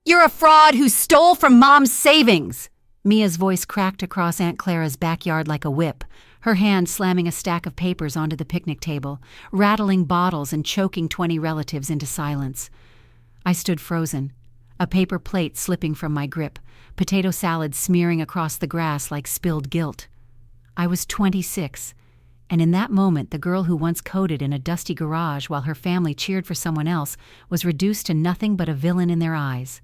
You're a fraud who stole from Mom's savings! Mia's voice cracked across Aunt Clara's backyard like a whip, her hand slamming a stack of papers onto the picnic table, rattling bottles and choking 20 relatives into silence. I stood frozen, a paper plate slipping from my grip, potato salad smearing across the grass like spilled guilt. I was 26, and in that moment the girl who once coded in a dusty garage while her family cheered for someone else was reduced to nothing but a villain in their eyes.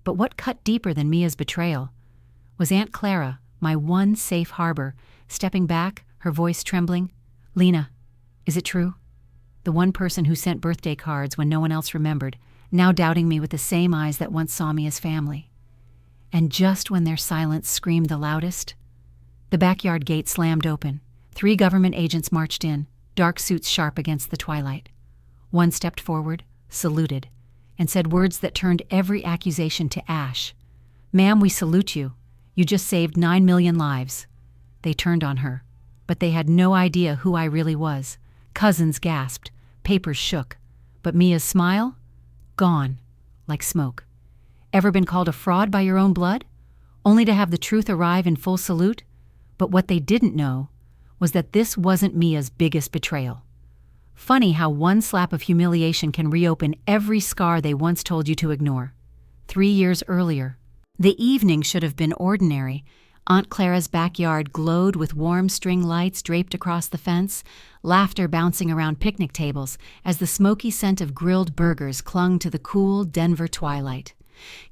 But what cut deeper than Mia's betrayal was Aunt Clara, my one safe harbor, stepping back, her voice trembling. "Lena, is it true?" The one person who sent birthday cards when no one else remembered, now doubting me with the same eyes that once saw me as family. And just when their silence screamed the loudest, the backyard gate slammed open. 3 government agents marched in, dark suits sharp against the twilight. One stepped forward, saluted, and said words that turned every accusation to ash. "Ma'am, we salute you. You just saved 9 million lives." They turned on her, but they had no idea who I really was. Cousins gasped, papers shook, but Mia's smile? Gone, like smoke. Ever been called a fraud by your own blood? Only to have the truth arrive in full salute? But what they didn't know was that this wasn't Mia's biggest betrayal. Funny how one slap of humiliation can reopen every scar they once told you to ignore. 3 years earlier, the evening should have been ordinary. Aunt Clara's backyard glowed with warm string lights draped across the fence, laughter bouncing around picnic tables as the smoky scent of grilled burgers clung to the cool Denver twilight.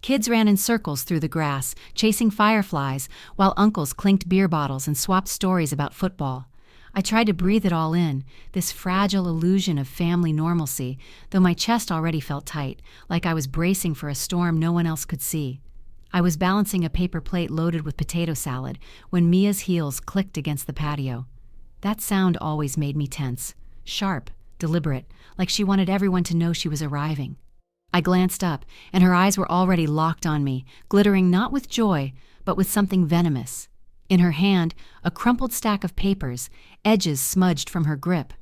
Kids ran in circles through the grass, chasing fireflies, while uncles clinked beer bottles and swapped stories about football. I tried to breathe it all in, this fragile illusion of family normalcy, though my chest already felt tight, like I was bracing for a storm no one else could see. I was balancing a paper plate loaded with potato salad when Mia's heels clicked against the patio. That sound always made me tense, sharp, deliberate, like she wanted everyone to know she was arriving. I glanced up, and her eyes were already locked on me, glittering not with joy, but with something venomous. In her hand, a crumpled stack of papers, edges smudged from her grip.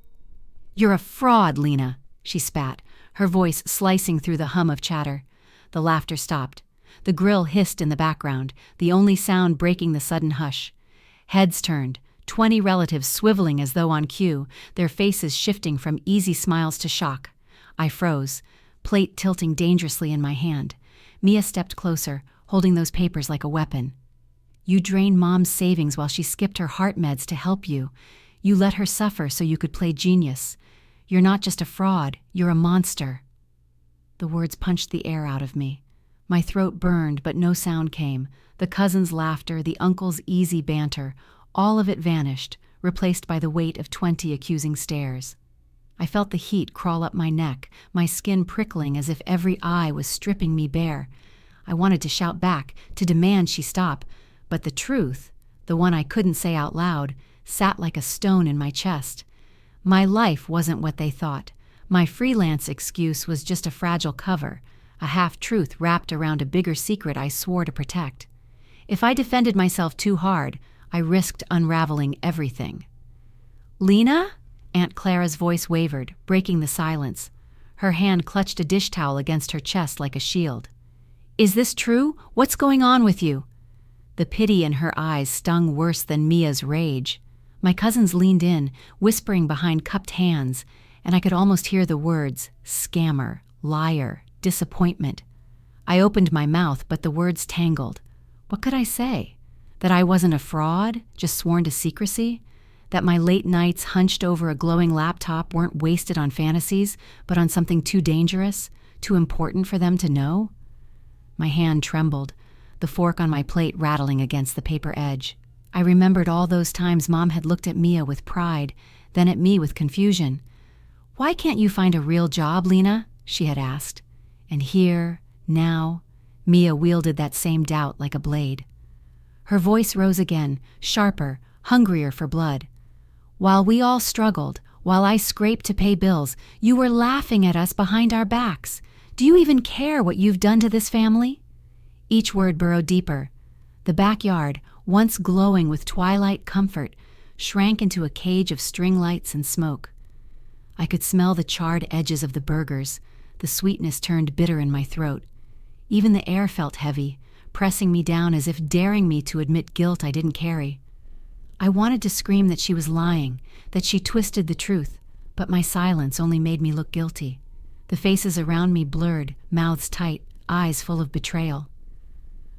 "You're a fraud, Lena," she spat, her voice slicing through the hum of chatter. The laughter stopped. The grill hissed in the background, the only sound breaking the sudden hush. Heads turned, 20 relatives swiveling as though on cue, their faces shifting from easy smiles to shock. I froze, plate tilting dangerously in my hand. Mia stepped closer, holding those papers like a weapon. "You drained Mom's savings while she skipped her heart meds to help you. You let her suffer so you could play genius. You're not just a fraud, you're a monster." The words punched the air out of me. My throat burned, but no sound came. The cousins' laughter, the uncles' easy banter, all of it vanished, replaced by the weight of 20 accusing stares. I felt the heat crawl up my neck, my skin prickling as if every eye was stripping me bare. I wanted to shout back, to demand she stop, but the truth, the one I couldn't say out loud, sat like a stone in my chest. My life wasn't what they thought. My freelance excuse was just a fragile cover, a half-truth wrapped around a bigger secret I swore to protect. If I defended myself too hard, I risked unraveling everything. "Lena?" Aunt Clara's voice wavered, breaking the silence. Her hand clutched a dish towel against her chest like a shield. "Is this true? What's going on with you?" The pity in her eyes stung worse than Mia's rage. My cousins leaned in, whispering behind cupped hands, and I could almost hear the words, scammer, liar, disappointment. I opened my mouth, but the words tangled. What could I say? That I wasn't a fraud, just sworn to secrecy? That my late nights hunched over a glowing laptop weren't wasted on fantasies, but on something too dangerous, too important for them to know? My hand trembled, the fork on my plate rattling against the paper edge. I remembered all those times Mom had looked at Mia with pride, then at me with confusion. "Why can't you find a real job, Lena?" she had asked. And here, now, Mia wielded that same doubt like a blade. Her voice rose again, sharper, hungrier for blood. "While we all struggled, while I scraped to pay bills, you were laughing at us behind our backs. Do you even care what you've done to this family?" Each word burrowed deeper. The backyard, once glowing with twilight comfort, shrank into a cage of string lights and smoke. I could smell the charred edges of the burgers. The sweetness turned bitter in my throat. Even the air felt heavy, pressing me down as if daring me to admit guilt I didn't carry. I wanted to scream that she was lying, that she twisted the truth, but my silence only made me look guilty. The faces around me blurred, mouths tight, eyes full of betrayal.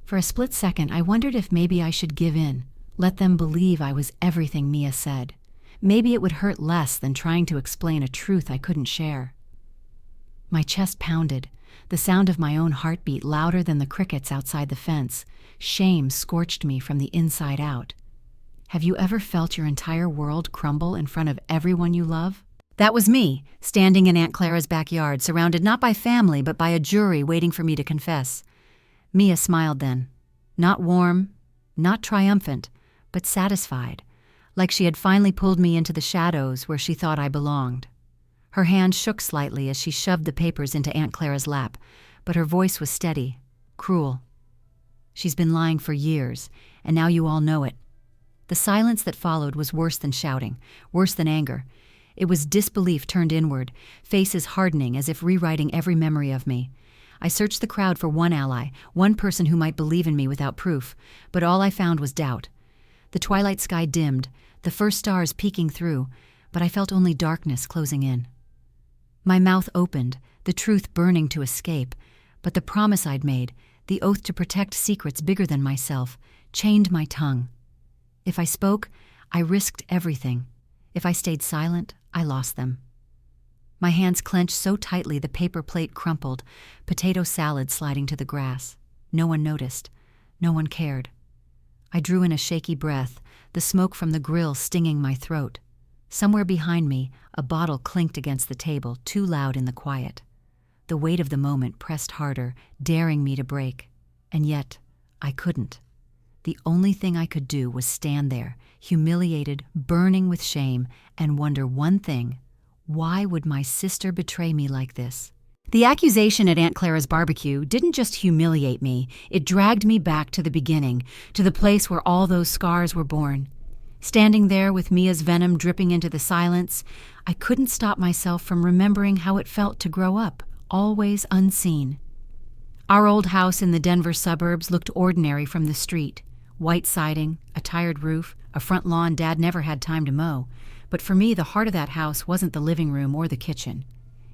For a split second, I wondered if maybe I should give in, let them believe I was everything Mia said. Maybe it would hurt less than trying to explain a truth I couldn't share. My chest pounded, the sound of my own heartbeat louder than the crickets outside the fence. Shame scorched me from the inside out. Have you ever felt your entire world crumble in front of everyone you love? That was me, standing in Aunt Clara's backyard, surrounded not by family but by a jury waiting for me to confess. Mia smiled then. Not warm, not triumphant, but satisfied, like she had finally pulled me into the shadows where she thought I belonged. Her hand shook slightly as she shoved the papers into Aunt Clara's lap, but her voice was steady, cruel. She's been lying for years, and now you all know it. The silence that followed was worse than shouting, worse than anger. It was disbelief turned inward, faces hardening as if rewriting every memory of me. I searched the crowd for one ally, one person who might believe in me without proof, but all I found was doubt. The twilight sky dimmed, the first stars peeking through, but I felt only darkness closing in. My mouth opened, the truth burning to escape, but the promise I'd made, the oath to protect secrets bigger than myself, chained my tongue. If I spoke, I risked everything. If I stayed silent, I lost them. My hands clenched so tightly the paper plate crumpled, potato salad sliding to the grass. No one noticed. No one cared. I drew in a shaky breath, the smoke from the grill stinging my throat. Somewhere behind me, a bottle clinked against the table, too loud in the quiet. The weight of the moment pressed harder, daring me to break. And yet, I couldn't. The only thing I could do was stand there, humiliated, burning with shame, and wonder one thing: why would my sister betray me like this? The accusation at Aunt Clara's barbecue didn't just humiliate me, it dragged me back to the beginning, to the place where all those scars were born. Standing there with Mia's venom dripping into the silence, I couldn't stop myself from remembering how it felt to grow up, always unseen. Our old house in the Denver suburbs looked ordinary from the street. White siding, a tired roof, a front lawn Dad never had time to mow. But for me, the heart of that house wasn't the living room or the kitchen.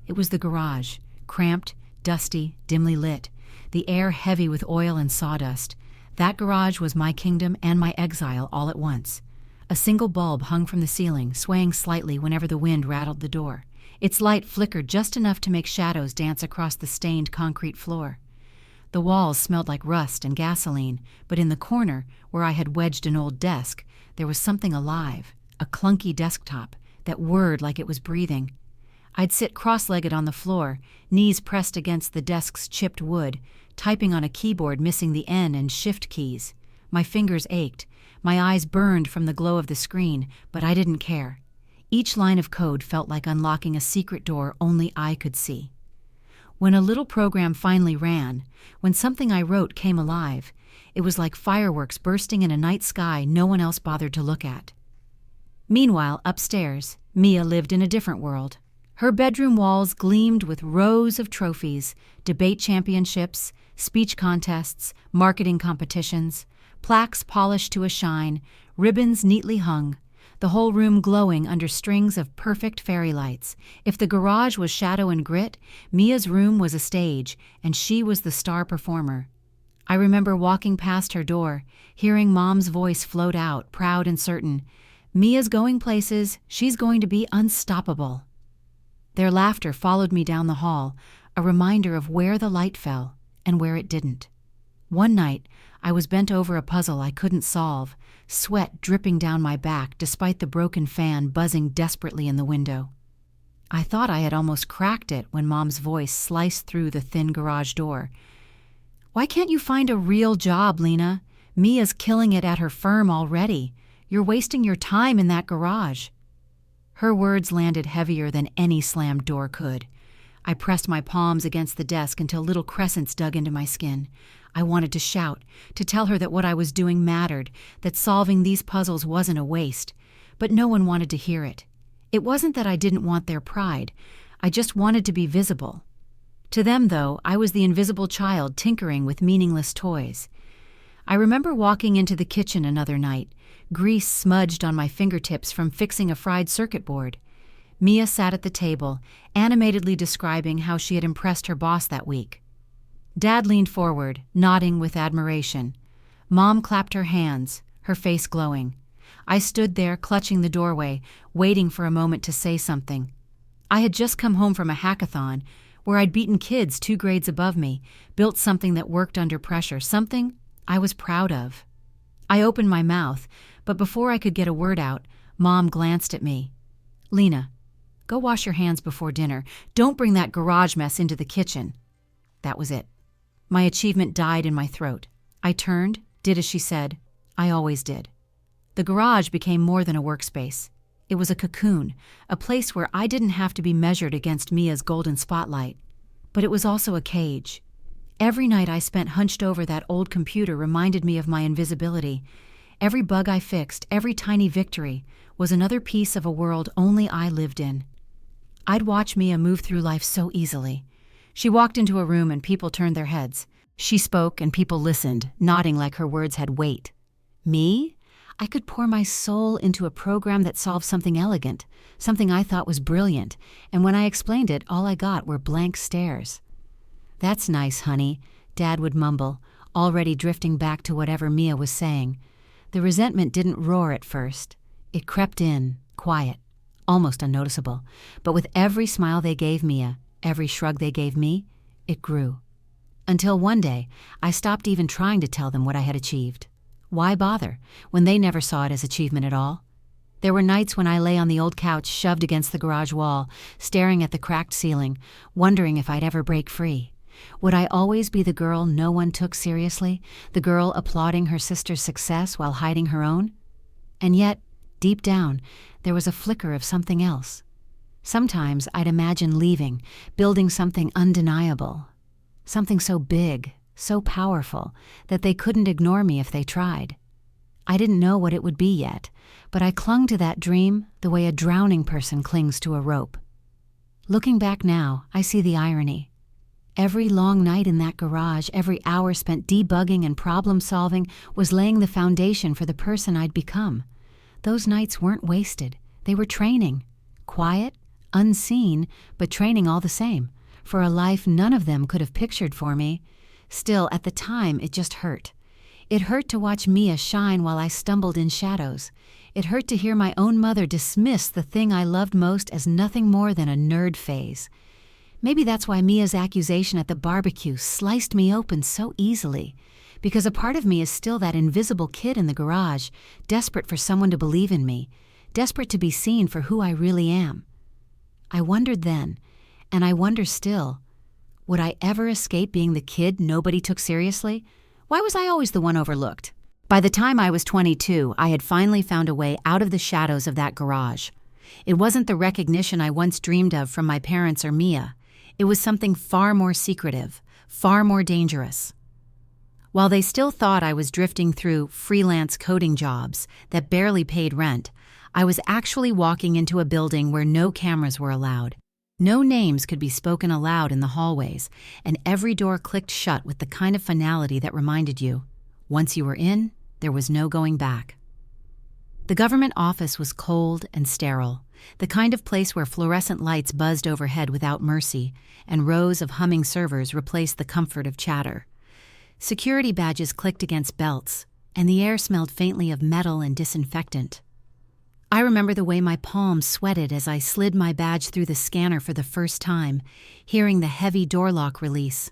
It was the garage, cramped, dusty, dimly lit, the air heavy with oil and sawdust. That garage was my kingdom and my exile all at once. A single bulb hung from the ceiling, swaying slightly whenever the wind rattled the door. Its light flickered just enough to make shadows dance across the stained concrete floor. The walls smelled like rust and gasoline, but in the corner, where I had wedged an old desk, there was something alive, a clunky desktop that whirred like it was breathing. I'd sit cross-legged on the floor, knees pressed against the desk's chipped wood, typing on a keyboard missing the N and Shift keys. My fingers ached, my eyes burned from the glow of the screen, but I didn't care. Each line of code felt like unlocking a secret door only I could see. When a little program finally ran, when something I wrote came alive, it was like fireworks bursting in a night sky no one else bothered to look at. Meanwhile, upstairs, Mia lived in a different world. Her bedroom walls gleamed with rows of trophies, debate championships, speech contests, marketing competitions, plaques polished to a shine, ribbons neatly hung, the whole room glowing under strings of perfect fairy lights. If the garage was shadow and grit, Mia's room was a stage, and she was the star performer. I remember walking past her door, hearing Mom's voice float out, proud and certain. Mia's going places, she's going to be unstoppable. Their laughter followed me down the hall, a reminder of where the light fell and where it didn't. One night, I was bent over a puzzle I couldn't solve, sweat dripping down my back despite the broken fan buzzing desperately in the window. I thought I had almost cracked it when Mom's voice sliced through the thin garage door. "Why can't you find a real job, Lena? Mia's killing it at her firm already. You're wasting your time in that garage." Her words landed heavier than any slammed door could. I pressed my palms against the desk until little crescents dug into my skin. I wanted to shout, to tell her that what I was doing mattered, that solving these puzzles wasn't a waste. But no one wanted to hear it. It wasn't that I didn't want their pride. I just wanted to be visible. To them, though, I was the invisible child tinkering with meaningless toys. I remember walking into the kitchen another night, grease smudged on my fingertips from fixing a fried circuit board. Mia sat at the table, animatedly describing how she had impressed her boss that week. Dad leaned forward, nodding with admiration. Mom clapped her hands, her face glowing. I stood there, clutching the doorway, waiting for a moment to say something. I had just come home from a hackathon, where I'd beaten kids 2 grades above me, built something that worked under pressure, something I was proud of. I opened my mouth, but before I could get a word out, Mom glanced at me. "Lena, go wash your hands before dinner. Don't bring that garage mess into the kitchen." That was it. My achievement died in my throat. I turned, did as she said. I always did. The garage became more than a workspace. It was a cocoon, a place where I didn't have to be measured against Mia's golden spotlight. But it was also a cage. Every night I spent hunched over that old computer reminded me of my invisibility. Every bug I fixed, every tiny victory, was another piece of a world only I lived in. I'd watch Mia move through life so easily. She walked into a room and people turned their heads. She spoke and people listened, nodding like her words had weight. Me? I could pour my soul into a program that solved something elegant, something I thought was brilliant, and when I explained it, all I got were blank stares. "That's nice, honey," Dad would mumble, already drifting back to whatever Mia was saying. The resentment didn't roar at first. It crept in, quiet, almost unnoticeable. But with every smile they gave Mia, every shrug they gave me, it grew. Until one day, I stopped even trying to tell them what I had achieved. Why bother, when they never saw it as achievement at all? There were nights when I lay on the old couch shoved against the garage wall, staring at the cracked ceiling, wondering if I'd ever break free. Would I always be the girl no one took seriously, the girl applauding her sister's success while hiding her own? And yet, deep down, there was a flicker of something else. Sometimes I'd imagine leaving, building something undeniable, something so big, so powerful, that they couldn't ignore me if they tried. I didn't know what it would be yet, but I clung to that dream the way a drowning person clings to a rope. Looking back now, I see the irony. Every long night in that garage, every hour spent debugging and problem-solving was laying the foundation for the person I'd become. Those nights weren't wasted. They were training. Quiet, unseen, but training all the same, for a life none of them could have pictured for me. Still, at the time, it just hurt. It hurt to watch Mia shine while I stumbled in shadows. It hurt to hear my own mother dismiss the thing I loved most as nothing more than a nerd phase. Maybe that's why Mia's accusation at the barbecue sliced me open so easily, because a part of me is still that invisible kid in the garage, desperate for someone to believe in me, desperate to be seen for who I really am. I wondered then, and I wonder still, would I ever escape being the kid nobody took seriously? Why was I always the one overlooked? By the time I was 22, I had finally found a way out of the shadows of that garage. It wasn't the recognition I once dreamed of from my parents or Mia. It was something far more secretive, far more dangerous. While they still thought I was drifting through freelance coding jobs that barely paid rent, I was actually walking into a building where no cameras were allowed. No names could be spoken aloud in the hallways, and every door clicked shut with the kind of finality that reminded you, once you were in, there was no going back. The government office was cold and sterile, the kind of place where fluorescent lights buzzed overhead without mercy, and rows of humming servers replaced the comfort of chatter. Security badges clicked against belts, and the air smelled faintly of metal and disinfectant. I remember the way my palms sweated as I slid my badge through the scanner for the first time, hearing the heavy door lock release.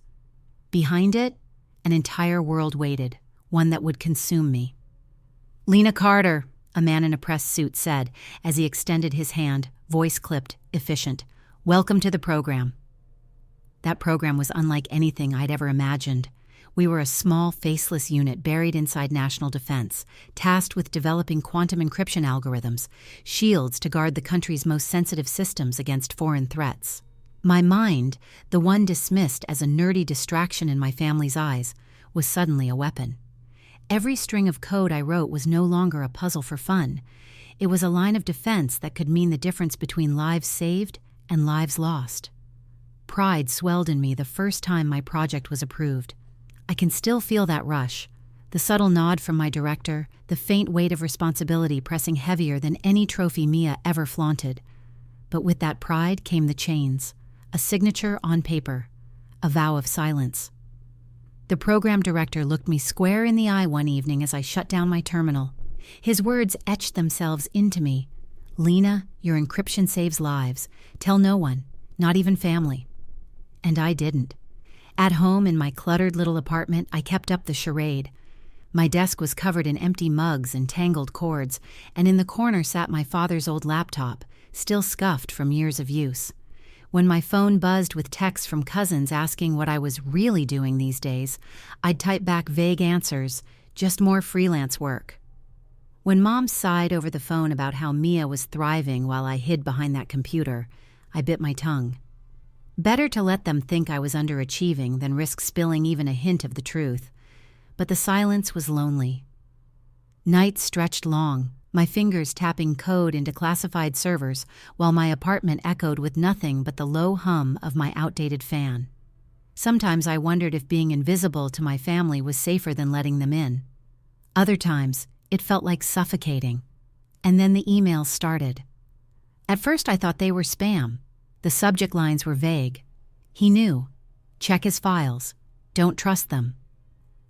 Behind it, an entire world waited, one that would consume me. "Lena Carter," a man in a press suit said as he extended his hand, voice clipped, efficient. "Welcome to the program." That program was unlike anything I'd ever imagined. We were a small, faceless unit buried inside national defense, tasked with developing quantum encryption algorithms, shields to guard the country's most sensitive systems against foreign threats. My mind, the one dismissed as a nerdy distraction in my family's eyes, was suddenly a weapon. Every string of code I wrote was no longer a puzzle for fun. It was a line of defense that could mean the difference between lives saved and lives lost. Pride swelled in me the first time my project was approved. I can still feel that rush, the subtle nod from my director, the faint weight of responsibility pressing heavier than any trophy Mia ever flaunted. But with that pride came the chains, a signature on paper, a vow of silence. The program director looked me square in the eye one evening as I shut down my terminal. His words etched themselves into me. "Lena, your encryption saves lives. Tell no one, not even family." And I didn't. At home in my cluttered little apartment, I kept up the charade. My desk was covered in empty mugs and tangled cords, and in the corner sat my father's old laptop, still scuffed from years of use. When my phone buzzed with texts from cousins asking what I was really doing these days, I'd type back vague answers, just more freelance work. When Mom sighed over the phone about how Mia was thriving while I hid behind that computer, I bit my tongue. Better to let them think I was underachieving than risk spilling even a hint of the truth. But the silence was lonely. Nights stretched long, my fingers tapping code into classified servers while my apartment echoed with nothing but the low hum of my outdated fan. Sometimes I wondered if being invisible to my family was safer than letting them in. Other times, it felt like suffocating. And then the emails started. At first I thought they were spam. The subject lines were vague. He knew. Check his files. Don't trust them.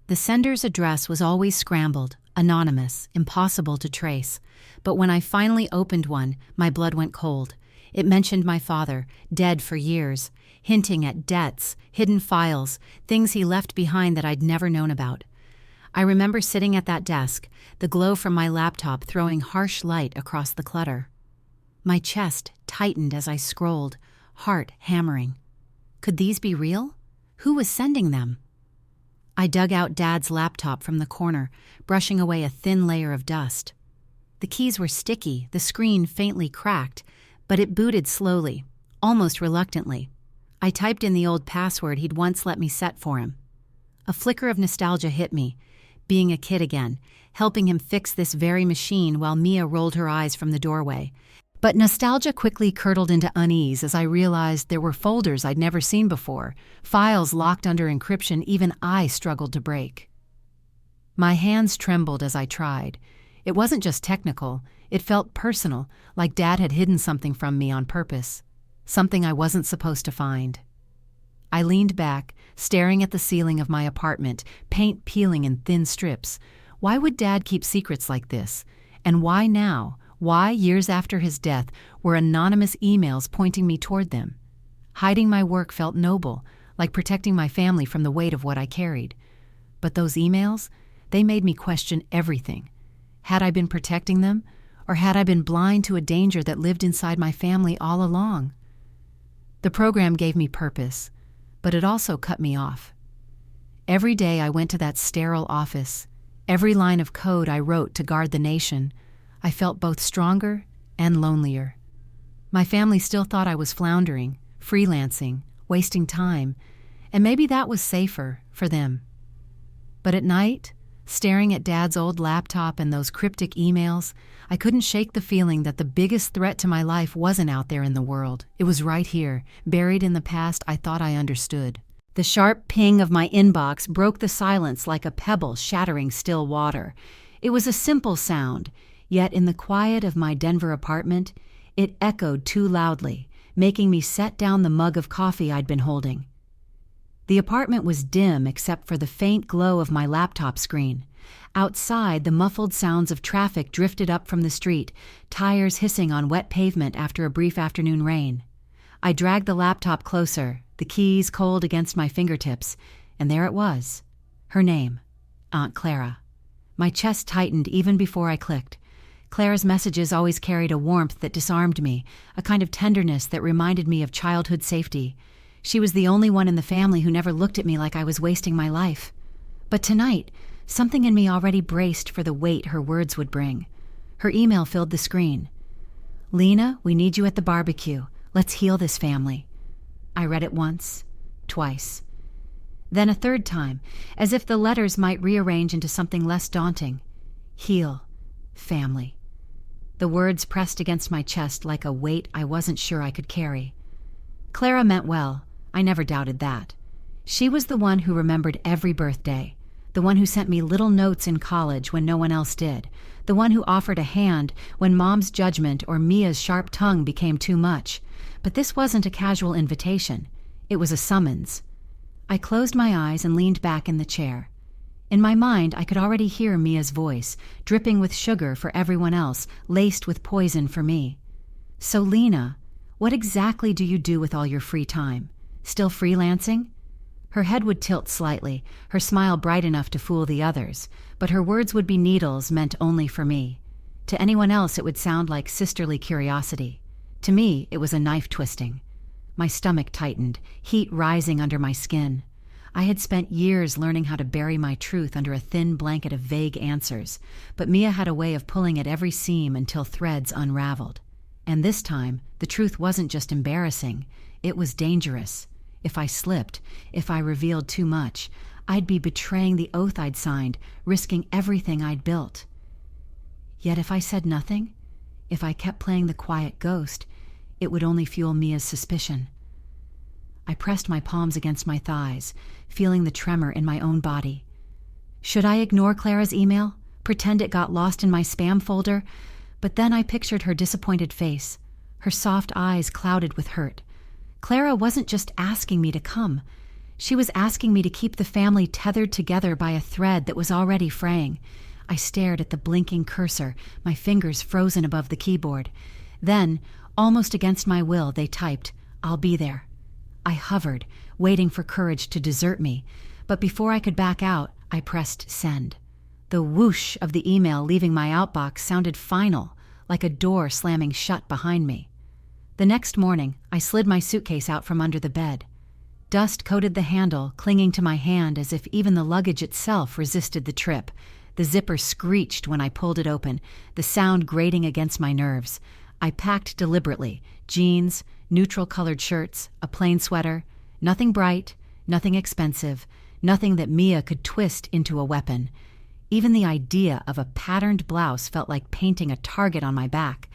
The sender's address was always scrambled, anonymous, impossible to trace. But when I finally opened one, my blood went cold. It mentioned my father, dead for years, hinting at debts, hidden files, things he left behind that I'd never known about. I remember sitting at that desk, the glow from my laptop throwing harsh light across the clutter. My chest tightened as I scrolled, heart hammering. Could these be real? Who was sending them? I dug out Dad's laptop from the corner, brushing away a thin layer of dust. The keys were sticky, the screen faintly cracked, but it booted slowly, almost reluctantly. I typed in the old password he'd once let me set for him. A flicker of nostalgia hit me, being a kid again, helping him fix this very machine while Mia rolled her eyes from the doorway. But nostalgia quickly curdled into unease as I realized there were folders I'd never seen before, files locked under encryption even I struggled to break. My hands trembled as I tried. It wasn't just technical, it felt personal, like Dad had hidden something from me on purpose, something I wasn't supposed to find. I leaned back, staring at the ceiling of my apartment, paint peeling in thin strips. Why would Dad keep secrets like this? And why now? Why, years after his death, were anonymous emails pointing me toward them? Hiding my work felt noble, like protecting my family from the weight of what I carried. But those emails, they made me question everything. Had I been protecting them, or had I been blind to a danger that lived inside my family all along? The program gave me purpose, but it also cut me off. Every day I went to that sterile office. Every line of code I wrote to guard the nation. I felt both stronger and lonelier. My family still thought I was floundering, freelancing, wasting time, and maybe that was safer for them. But at night, staring at Dad's old laptop and those cryptic emails, I couldn't shake the feeling that the biggest threat to my life wasn't out there in the world. It was right here, buried in the past I thought I understood. The sharp ping of my inbox broke the silence like a pebble shattering still water. It was a simple sound, yet in the quiet of my Denver apartment, it echoed too loudly, making me set down the mug of coffee I'd been holding. The apartment was dim except for the faint glow of my laptop screen. Outside, the muffled sounds of traffic drifted up from the street, tires hissing on wet pavement after a brief afternoon rain. I dragged the laptop closer, the keys cold against my fingertips, and there it was. Her name, Aunt Clara. My chest tightened even before I clicked. Clara's messages always carried a warmth that disarmed me, a kind of tenderness that reminded me of childhood safety. She was the only one in the family who never looked at me like I was wasting my life. But tonight, something in me already braced for the weight her words would bring. Her email filled the screen. "Lena, we need you at the barbecue. Let's heal this family." I read it once, twice. Then a third time, as if the letters might rearrange into something less daunting. Heal. Family. The words pressed against my chest like a weight I wasn't sure I could carry. Clara meant well. I never doubted that. She was the one who remembered every birthday, the one who sent me little notes in college when no one else did, the one who offered a hand when Mom's judgment or Mia's sharp tongue became too much. But this wasn't a casual invitation. It was a summons. I closed my eyes and leaned back in the chair. In my mind, I could already hear Mia's voice, dripping with sugar for everyone else, laced with poison for me. So, Lena, what exactly do you do with all your free time? Still freelancing? Her head would tilt slightly, her smile bright enough to fool the others, but her words would be needles meant only for me. To anyone else it would sound like sisterly curiosity. To me, it was a knife twisting. My stomach tightened, heat rising under my skin. I had spent years learning how to bury my truth under a thin blanket of vague answers, but Mia had a way of pulling at every seam until threads unraveled. And this time, the truth wasn't just embarrassing, it was dangerous. If I slipped, if I revealed too much, I'd be betraying the oath I'd signed, risking everything I'd built. Yet if I said nothing, if I kept playing the quiet ghost, it would only fuel Mia's suspicion. I pressed my palms against my thighs, feeling the tremor in my own body. Should I ignore Clara's email, pretend it got lost in my spam folder? But then I pictured her disappointed face, her soft eyes clouded with hurt. Clara wasn't just asking me to come. She was asking me to keep the family tethered together by a thread that was already fraying. I stared at the blinking cursor, my fingers frozen above the keyboard. Then, almost against my will, they typed, "I'll be there." I hovered, waiting for courage to desert me, but before I could back out, I pressed send. The whoosh of the email leaving my outbox sounded final, like a door slamming shut behind me. The next morning, I slid my suitcase out from under the bed. Dust coated the handle, clinging to my hand as if even the luggage itself resisted the trip. The zipper screeched when I pulled it open, the sound grating against my nerves. I packed deliberately, jeans, neutral-colored shirts, a plain sweater, nothing bright, nothing expensive, nothing that Mia could twist into a weapon. Even the idea of a patterned blouse felt like painting a target on my back.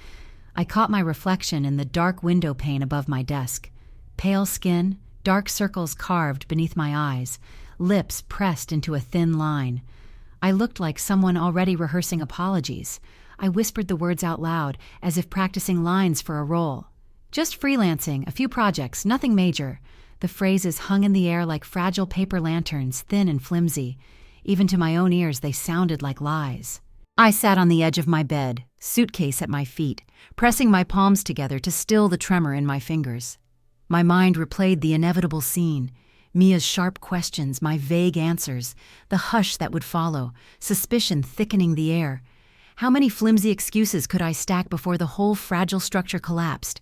I caught my reflection in the dark window pane above my desk. Pale skin, dark circles carved beneath my eyes, lips pressed into a thin line. I looked like someone already rehearsing apologies. I whispered the words out loud, as if practicing lines for a role. Just freelancing, a few projects, nothing major. The phrases hung in the air like fragile paper lanterns, thin and flimsy. Even to my own ears, they sounded like lies. I sat on the edge of my bed, suitcase at my feet, pressing my palms together to still the tremor in my fingers. My mind replayed the inevitable scene, Mia's sharp questions, my vague answers, the hush that would follow, suspicion thickening the air. How many flimsy excuses could I stack before the whole fragile structure collapsed?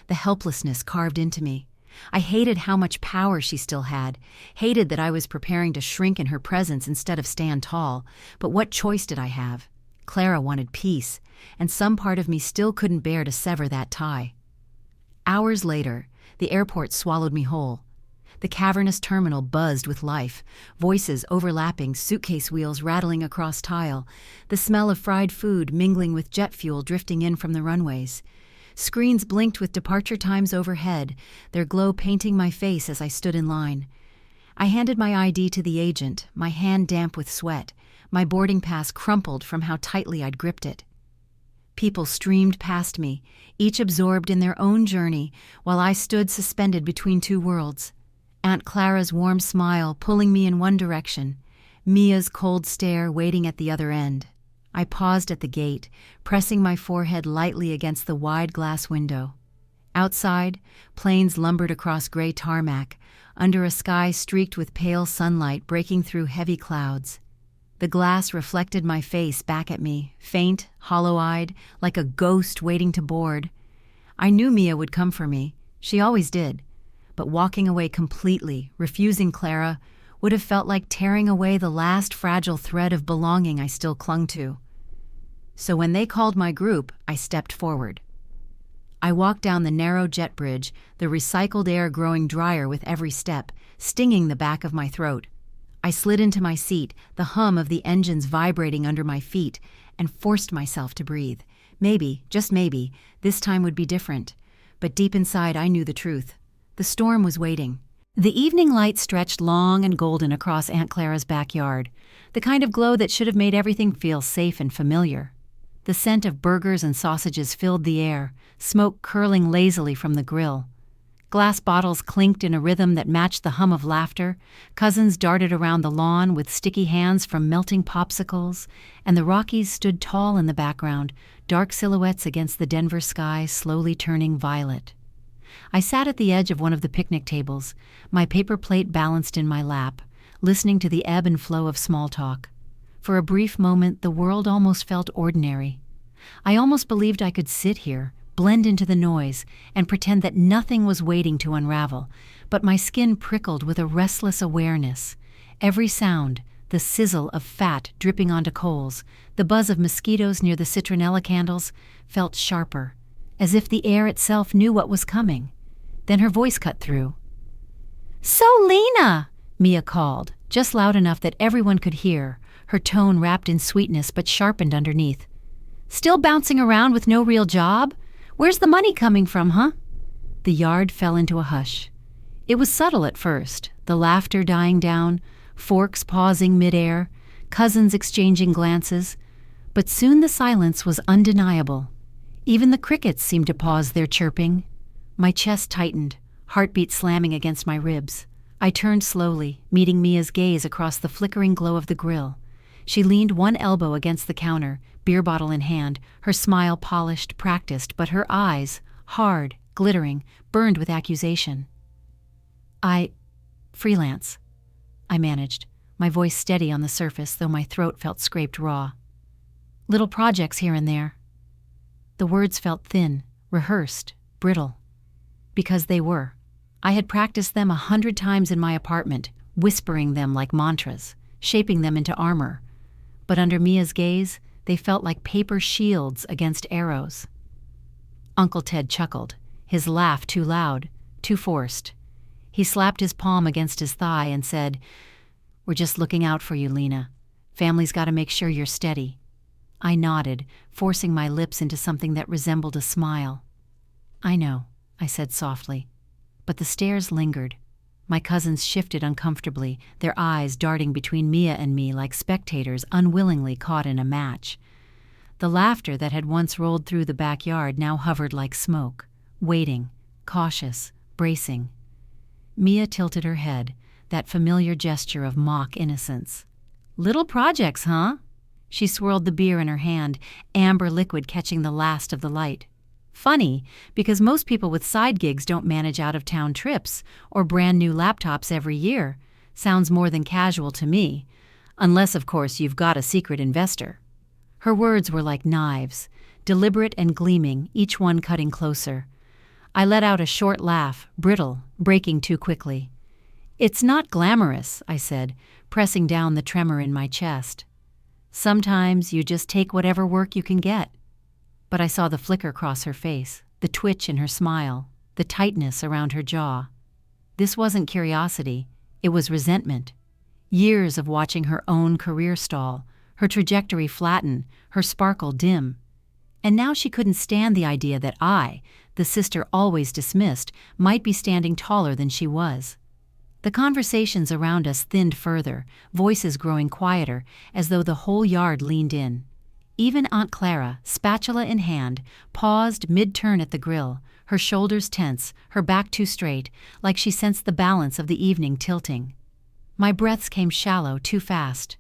The helplessness carved into me. I hated how much power she still had, hated that I was preparing to shrink in her presence instead of stand tall. But what choice did I have? Clara wanted peace, and some part of me still couldn't bear to sever that tie. Hours later, the airport swallowed me whole. The cavernous terminal buzzed with life, voices overlapping, suitcase wheels rattling across tile, the smell of fried food mingling with jet fuel drifting in from the runways. Screens blinked with departure times overhead, their glow painting my face as I stood in line. I handed my ID to the agent, my hand damp with sweat, my boarding pass crumpled from how tightly I'd gripped it. People streamed past me, each absorbed in their own journey, while I stood suspended between two worlds. Aunt Clara's warm smile pulling me in one direction, Mia's cold stare waiting at the other end. I paused at the gate, pressing my forehead lightly against the wide glass window. Outside, planes lumbered across gray tarmac, under a sky streaked with pale sunlight breaking through heavy clouds. The glass reflected my face back at me, faint, hollow-eyed, like a ghost waiting to board. I knew Mia would come for me. She always did. But walking away completely, refusing Clara, would have felt like tearing away the last fragile thread of belonging I still clung to. So when they called my group, I stepped forward. I walked down the narrow jet bridge, the recycled air growing drier with every step, stinging the back of my throat. I slid into my seat, the hum of the engines vibrating under my feet, and forced myself to breathe. Maybe, just maybe, this time would be different. But deep inside I knew the truth. The storm was waiting. The evening light stretched long and golden across Aunt Clara's backyard, the kind of glow that should have made everything feel safe and familiar. The scent of burgers and sausages filled the air, smoke curling lazily from the grill. Glass bottles clinked in a rhythm that matched the hum of laughter, cousins darted around the lawn with sticky hands from melting popsicles, and the Rockies stood tall in the background, dark silhouettes against the Denver sky slowly turning violet. I sat at the edge of one of the picnic tables, my paper plate balanced in my lap, listening to the ebb and flow of small talk. For a brief moment, the world almost felt ordinary. I almost believed I could sit here, blend into the noise, and pretend that nothing was waiting to unravel, but my skin prickled with a restless awareness. Every sound, the sizzle of fat dripping onto coals, the buzz of mosquitoes near the citronella candles, felt sharper, as if the air itself knew what was coming. Then her voice cut through. "So, Lena!" Mia called, just loud enough that everyone could hear, her tone wrapped in sweetness but sharpened underneath. "Still bouncing around with no real job? Where's the money coming from, huh?" The yard fell into a hush. It was subtle at first, the laughter dying down, forks pausing midair, cousins exchanging glances, but soon the silence was undeniable. Even the crickets seemed to pause their chirping. My chest tightened, heartbeat slamming against my ribs. I turned slowly, meeting Mia's gaze across the flickering glow of the grill. She leaned one elbow against the counter, beer bottle in hand, her smile polished, practiced, but her eyes, hard, glittering, burned with accusation. Freelance," I managed, my voice steady on the surface, though my throat felt scraped raw. "Little projects here and there." The words felt thin, rehearsed, brittle. Because they were. I had practiced them 100 times in my apartment, whispering them like mantras, shaping them into armor. But under Mia's gaze, they felt like paper shields against arrows. Uncle Ted chuckled, his laugh too loud, too forced. He slapped his palm against his thigh and said, "We're just looking out for you, Lena. Family's got to make sure you're steady." I nodded, forcing my lips into something that resembled a smile. "I know," I said softly. But the stares lingered. My cousins shifted uncomfortably, their eyes darting between Mia and me like spectators unwillingly caught in a match. The laughter that had once rolled through the backyard now hovered like smoke, waiting, cautious, bracing. Mia tilted her head, that familiar gesture of mock innocence. "Little projects, huh?" She swirled the beer in her hand, amber liquid catching the last of the light. "Funny, because most people with side gigs don't manage out-of-town trips or brand new laptops every year. Sounds more than casual to me. Unless, of course, you've got a secret investor." Her words were like knives, deliberate and gleaming, each one cutting closer. I let out a short laugh, brittle, breaking too quickly. "It's not glamorous," I said, pressing down the tremor in my chest. "Sometimes you just take whatever work you can get." But I saw the flicker cross her face, the twitch in her smile, the tightness around her jaw. This wasn't curiosity, it was resentment. Years of watching her own career stall, her trajectory flatten, her sparkle dim. And now she couldn't stand the idea that I, the sister always dismissed, might be standing taller than she was. The conversations around us thinned further, voices growing quieter, as though the whole yard leaned in. Even Aunt Clara, spatula in hand, paused mid-turn at the grill, her shoulders tense, her back too straight, like she sensed the balance of the evening tilting. My breaths came shallow, too fast.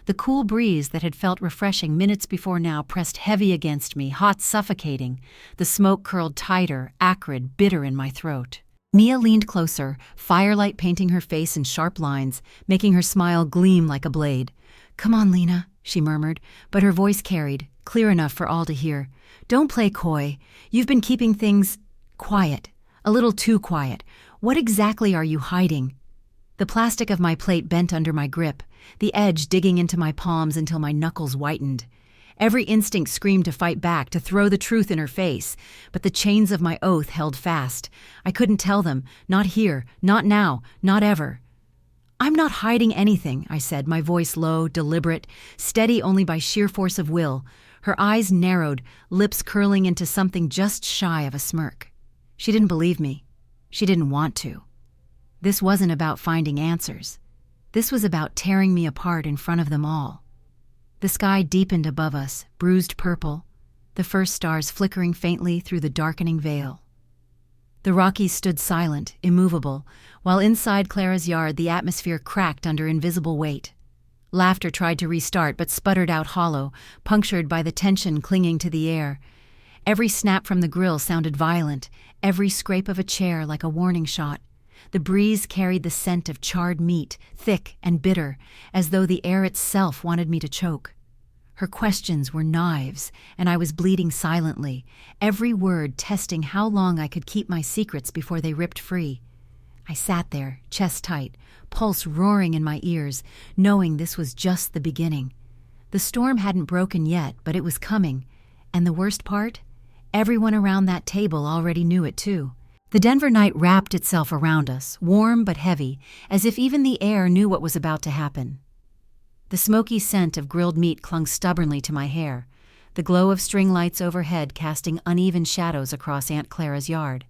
The cool breeze that had felt refreshing minutes before now pressed heavy against me, hot, suffocating. The smoke curled tighter, acrid, bitter in my throat. Mia leaned closer, firelight painting her face in sharp lines, making her smile gleam like a blade. "Come on, Lena," she murmured, but her voice carried, clear enough for all to hear. "Don't play coy. You've been keeping things quiet, a little too quiet. What exactly are you hiding?" The plastic of my plate bent under my grip, the edge digging into my palms until my knuckles whitened. Every instinct screamed to fight back, to throw the truth in her face, but the chains of my oath held fast. I couldn't tell them, not here, not now, not ever. "I'm not hiding anything," I said, my voice low, deliberate, steady only by sheer force of will. Her eyes narrowed, lips curling into something just shy of a smirk. She didn't believe me. She didn't want to. This wasn't about finding answers. This was about tearing me apart in front of them all. The sky deepened above us, bruised purple, the first stars flickering faintly through the darkening veil. The Rockies stood silent, immovable, while inside Clara's yard the atmosphere cracked under invisible weight. Laughter tried to restart but sputtered out hollow, punctured by the tension clinging to the air. Every snap from the grill sounded violent, every scrape of a chair like a warning shot. The breeze carried the scent of charred meat, thick and bitter, as though the air itself wanted me to choke. Her questions were knives, and I was bleeding silently, every word testing how long I could keep my secrets before they ripped free. I sat there, chest tight, pulse roaring in my ears, knowing this was just the beginning. The storm hadn't broken yet, but it was coming. And the worst part? Everyone around that table already knew it too. The Denver night wrapped itself around us, warm but heavy, as if even the air knew what was about to happen. The smoky scent of grilled meat clung stubbornly to my hair, the glow of string lights overhead casting uneven shadows across Aunt Clara's yard.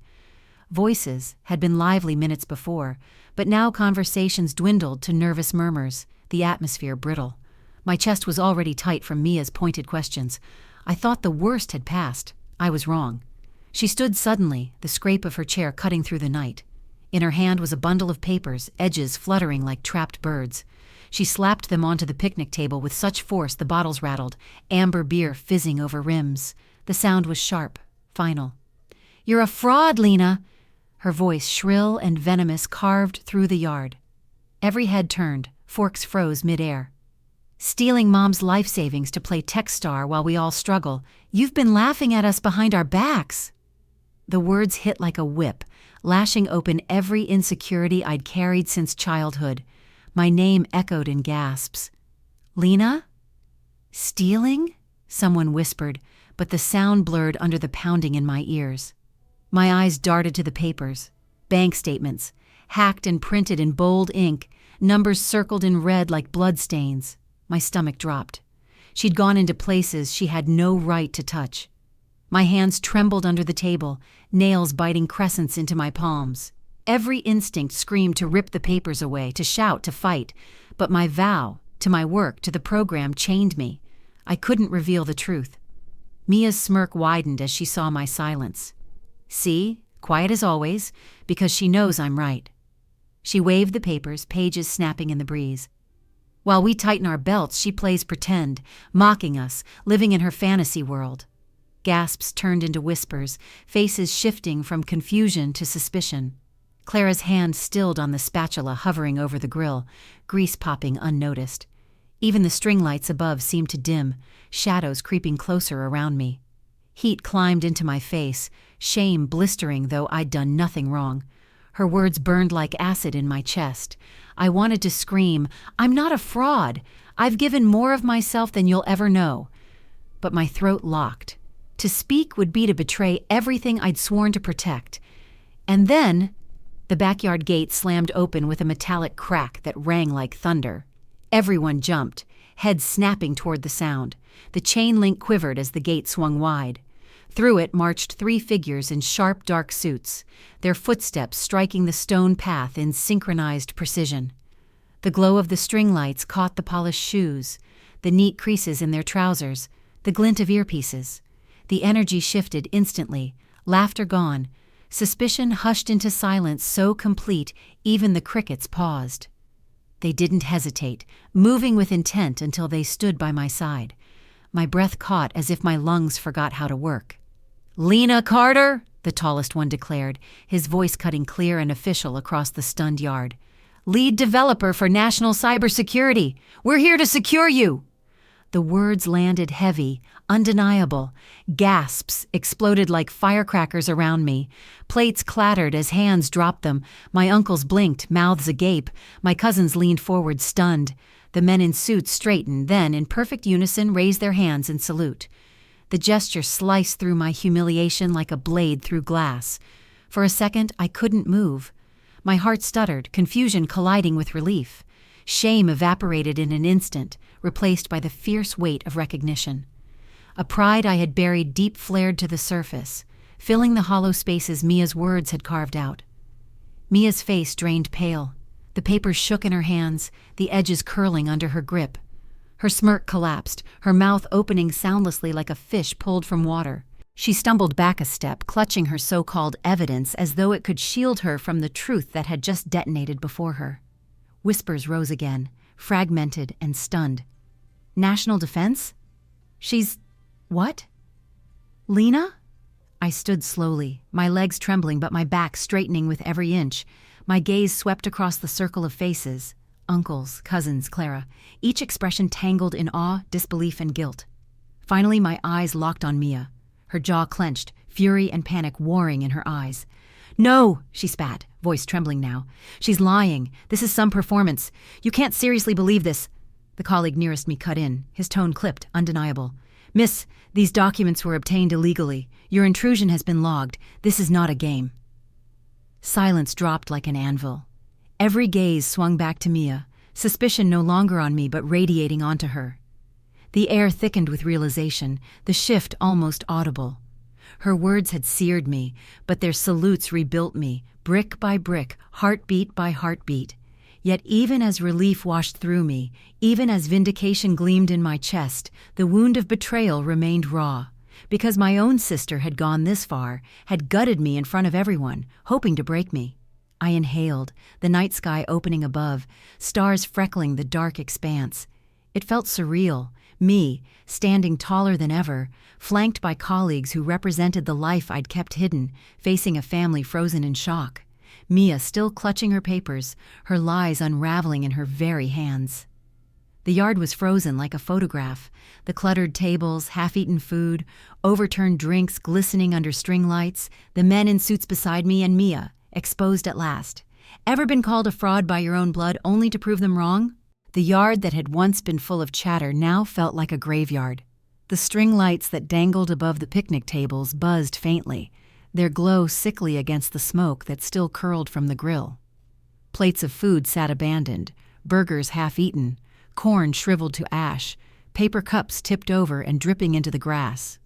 Voices had been lively minutes before, but now conversations dwindled to nervous murmurs, the atmosphere brittle. My chest was already tight from Mia's pointed questions. I thought the worst had passed. I was wrong. She stood suddenly, the scrape of her chair cutting through the night. In her hand was a bundle of papers, edges fluttering like trapped birds. She slapped them onto the picnic table with such force the bottles rattled, amber beer fizzing over rims. The sound was sharp, final. "You're a fraud, Lena!" Her voice, shrill and venomous, carved through the yard. Every head turned, forks froze midair. "Stealing Mom's life savings to play tech star while we all struggle. You've been laughing at us behind our backs." The words hit like a whip, lashing open every insecurity I'd carried since childhood. My name echoed in gasps. "Lena?" "Stealing?" someone whispered, but the sound blurred under the pounding in my ears. My eyes darted to the papers. Bank statements, hacked and printed in bold ink, numbers circled in red like bloodstains. My stomach dropped. She'd gone into places she had no right to touch. My hands trembled under the table, nails biting crescents into my palms. Every instinct screamed to rip the papers away, to shout, to fight. But my vow, to my work, to the program chained me. I couldn't reveal the truth. Mia's smirk widened as she saw my silence. "See, quiet as always, because she knows I'm right." She waved the papers, pages snapping in the breeze. While we tighten our belts, she plays pretend, mocking us, living in her fantasy world. Gasps turned into whispers, faces shifting from confusion to suspicion. Clara's hand stilled on the spatula hovering over the grill, grease popping unnoticed. Even the string lights above seemed to dim, shadows creeping closer around me. Heat climbed into my face, shame blistering though I'd done nothing wrong. Her words burned like acid in my chest. I wanted to scream, "I'm not a fraud. I've given more of myself than you'll ever know." But my throat locked. To speak would be to betray everything I'd sworn to protect. And then the backyard gate slammed open with a metallic crack that rang like thunder. Everyone jumped, heads snapping toward the sound. The chain link quivered as the gate swung wide. Through it marched 3 figures in sharp, dark suits, their footsteps striking the stone path in synchronized precision. The glow of the string lights caught the polished shoes, the neat creases in their trousers, the glint of earpieces. The energy shifted instantly, laughter gone, suspicion hushed into silence so complete even the crickets paused. They didn't hesitate, moving with intent until they stood by my side. My breath caught as if my lungs forgot how to work. "Lena Carter," the tallest one declared, his voice cutting clear and official across the stunned yard. "Lead developer for national cybersecurity. We're here to secure you." The words landed heavy, undeniable. Gasps exploded like firecrackers around me. Plates clattered as hands dropped them. My uncles blinked, mouths agape. My cousins leaned forward, stunned. The men in suits straightened, then, in perfect unison, raised their hands in salute. The gesture sliced through my humiliation like a blade through glass. For a second, I couldn't move. My heart stuttered, confusion colliding with relief. Shame evaporated in an instant, replaced by the fierce weight of recognition. A pride I had buried deep flared to the surface, filling the hollow spaces Mia's words had carved out. Mia's face drained pale. The papers shook in her hands, the edges curling under her grip. Her smirk collapsed, her mouth opening soundlessly like a fish pulled from water. She stumbled back a step, clutching her so-called evidence as though it could shield her from the truth that had just detonated before her. Whispers rose again, fragmented and stunned. National defense? She's... what? Lena? I stood slowly, my legs trembling but my back straightening with every inch. My gaze swept across the circle of faces. Uncles, cousins, Clara, each expression tangled in awe, disbelief, and guilt. Finally, my eyes locked on Mia. Her jaw clenched, fury and panic warring in her eyes. "No," she spat, voice trembling now. "She's lying. This is some performance. You can't seriously believe this." The colleague nearest me cut in, his tone clipped, undeniable. "Miss, these documents were obtained illegally. Your intrusion has been logged. This is not a game." Silence dropped like an anvil. Every gaze swung back to Mia, suspicion no longer on me but radiating onto her. The air thickened with realization, the shift almost audible. Her words had seared me, but their salutes rebuilt me, brick by brick, heartbeat by heartbeat. Yet even as relief washed through me, even as vindication gleamed in my chest, the wound of betrayal remained raw. Because my own sister had gone this far, had gutted me in front of everyone, hoping to break me. I inhaled, the night sky opening above, stars freckling the dark expanse. It felt surreal. Me, standing taller than ever, flanked by colleagues who represented the life I'd kept hidden, facing a family frozen in shock. Mia still clutching her papers, her lies unraveling in her very hands. The yard was frozen like a photograph, the cluttered tables, half-eaten food, overturned drinks glistening under string lights, the men in suits beside me and Mia, exposed at last. Ever been called a fraud by your own blood only to prove them wrong? The yard that had once been full of chatter now felt like a graveyard. The string lights that dangled above the picnic tables buzzed faintly, their glow sickly against the smoke that still curled from the grill. Plates of food sat abandoned, burgers half-eaten, corn shriveled to ash, paper cups tipped over and dripping into the grass.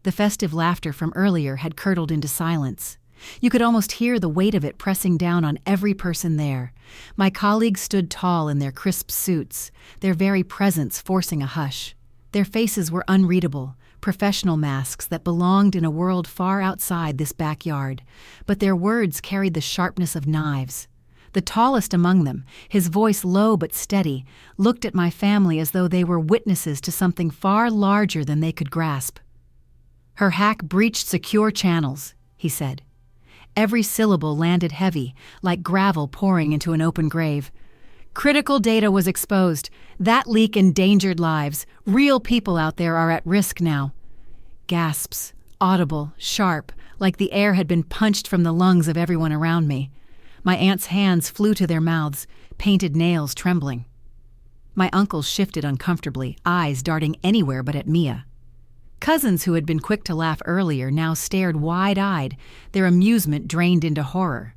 The festive laughter from earlier had curdled into silence. You could almost hear the weight of it pressing down on every person there. My colleagues stood tall in their crisp suits, their very presence forcing a hush. Their faces were unreadable, professional masks that belonged in a world far outside this backyard, but their words carried the sharpness of knives. The tallest among them, his voice low but steady, looked at my family as though they were witnesses to something far larger than they could grasp. "Her hack breached secure channels," he said. Every syllable landed heavy, like gravel pouring into an open grave. "Critical data was exposed. That leak endangered lives. Real people out there are at risk now." Gasps, audible, sharp, like the air had been punched from the lungs of everyone around me. My aunt's hands flew to their mouths, painted nails trembling. My uncles shifted uncomfortably, eyes darting anywhere but at Mia. Cousins who had been quick to laugh earlier now stared wide-eyed, their amusement drained into horror.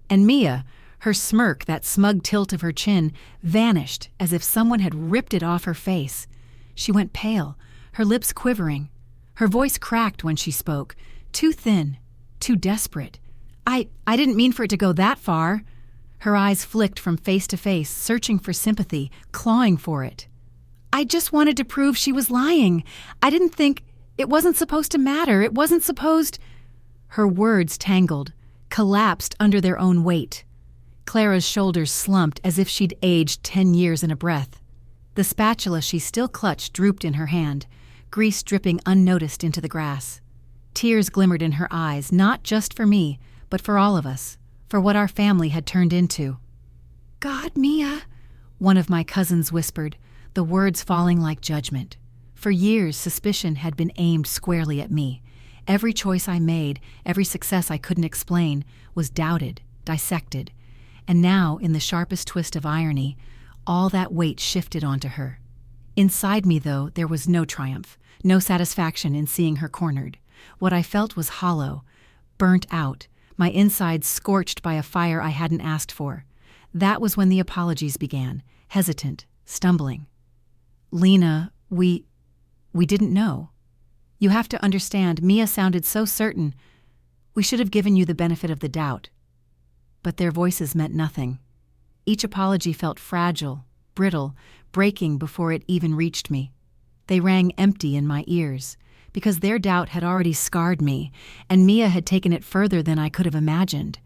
And Mia, her smirk, that smug tilt of her chin, vanished as if someone had ripped it off her face. She went pale, her lips quivering. Her voice cracked when she spoke, too thin, too desperate. I didn't mean for it to go that far." Her eyes flicked from face to face, searching for sympathy, clawing for it. "I just wanted to prove she was lying. I didn't think... It wasn't supposed to matter. It wasn't supposed..." Her words tangled, collapsed under their own weight. Clara's shoulders slumped as if she'd aged 10 years in a breath. The spatula she still clutched drooped in her hand, grease dripping unnoticed into the grass. Tears glimmered in her eyes, not just for me, but for all of us, for what our family had turned into. "God, Mia," one of my cousins whispered, the words falling like judgment. For years, suspicion had been aimed squarely at me. Every choice I made, every success I couldn't explain, was doubted, dissected. And now, in the sharpest twist of irony, all that weight shifted onto her. Inside me, though, there was no triumph, no satisfaction in seeing her cornered. What I felt was hollow, burnt out, my insides scorched by a fire I hadn't asked for. That was when the apologies began, hesitant, stumbling. "Lena, we didn't know. You have to understand," Mia sounded so certain. "We should have given you the benefit of the doubt." but their voices meant nothing. Each apology felt fragile, brittle, breaking before it even reached me. They rang empty in my ears, because their doubt had already scarred me, and Mia had taken it further than I could have imagined.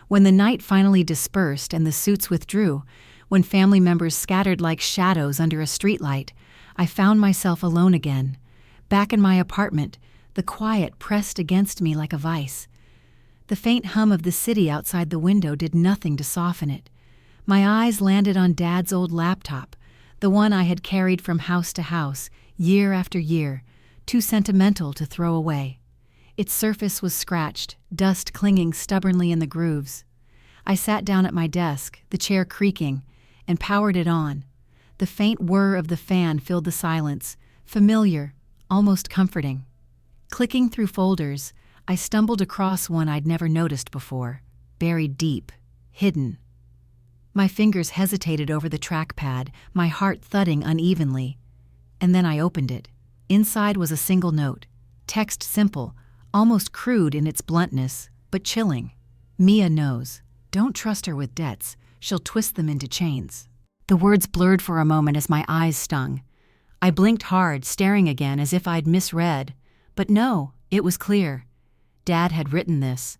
When the night finally dispersed and the suits withdrew, when family members scattered like shadows under a streetlight, I found myself alone again. Back in my apartment, the quiet pressed against me like a vice. The faint hum of the city outside the window did nothing to soften it. My eyes landed on Dad's old laptop, the one I had carried from house to house, year after year, too sentimental to throw away. Its surface was scratched, dust clinging stubbornly in the grooves. I sat down at my desk, the chair creaking, and powered it on. The faint whir of the fan filled the silence, familiar, almost comforting. Clicking through folders, I stumbled across one I'd never noticed before, buried deep, hidden. My fingers hesitated over the trackpad, my heart thudding unevenly. And then I opened it. Inside was a single note, text simple, almost crude in its bluntness, but chilling. Mia knows. Don't trust her with debts. She'll twist them into chains. The words blurred for a moment as my eyes stung. I blinked hard, staring again as if I'd misread. But no, it was clear. Dad had written this.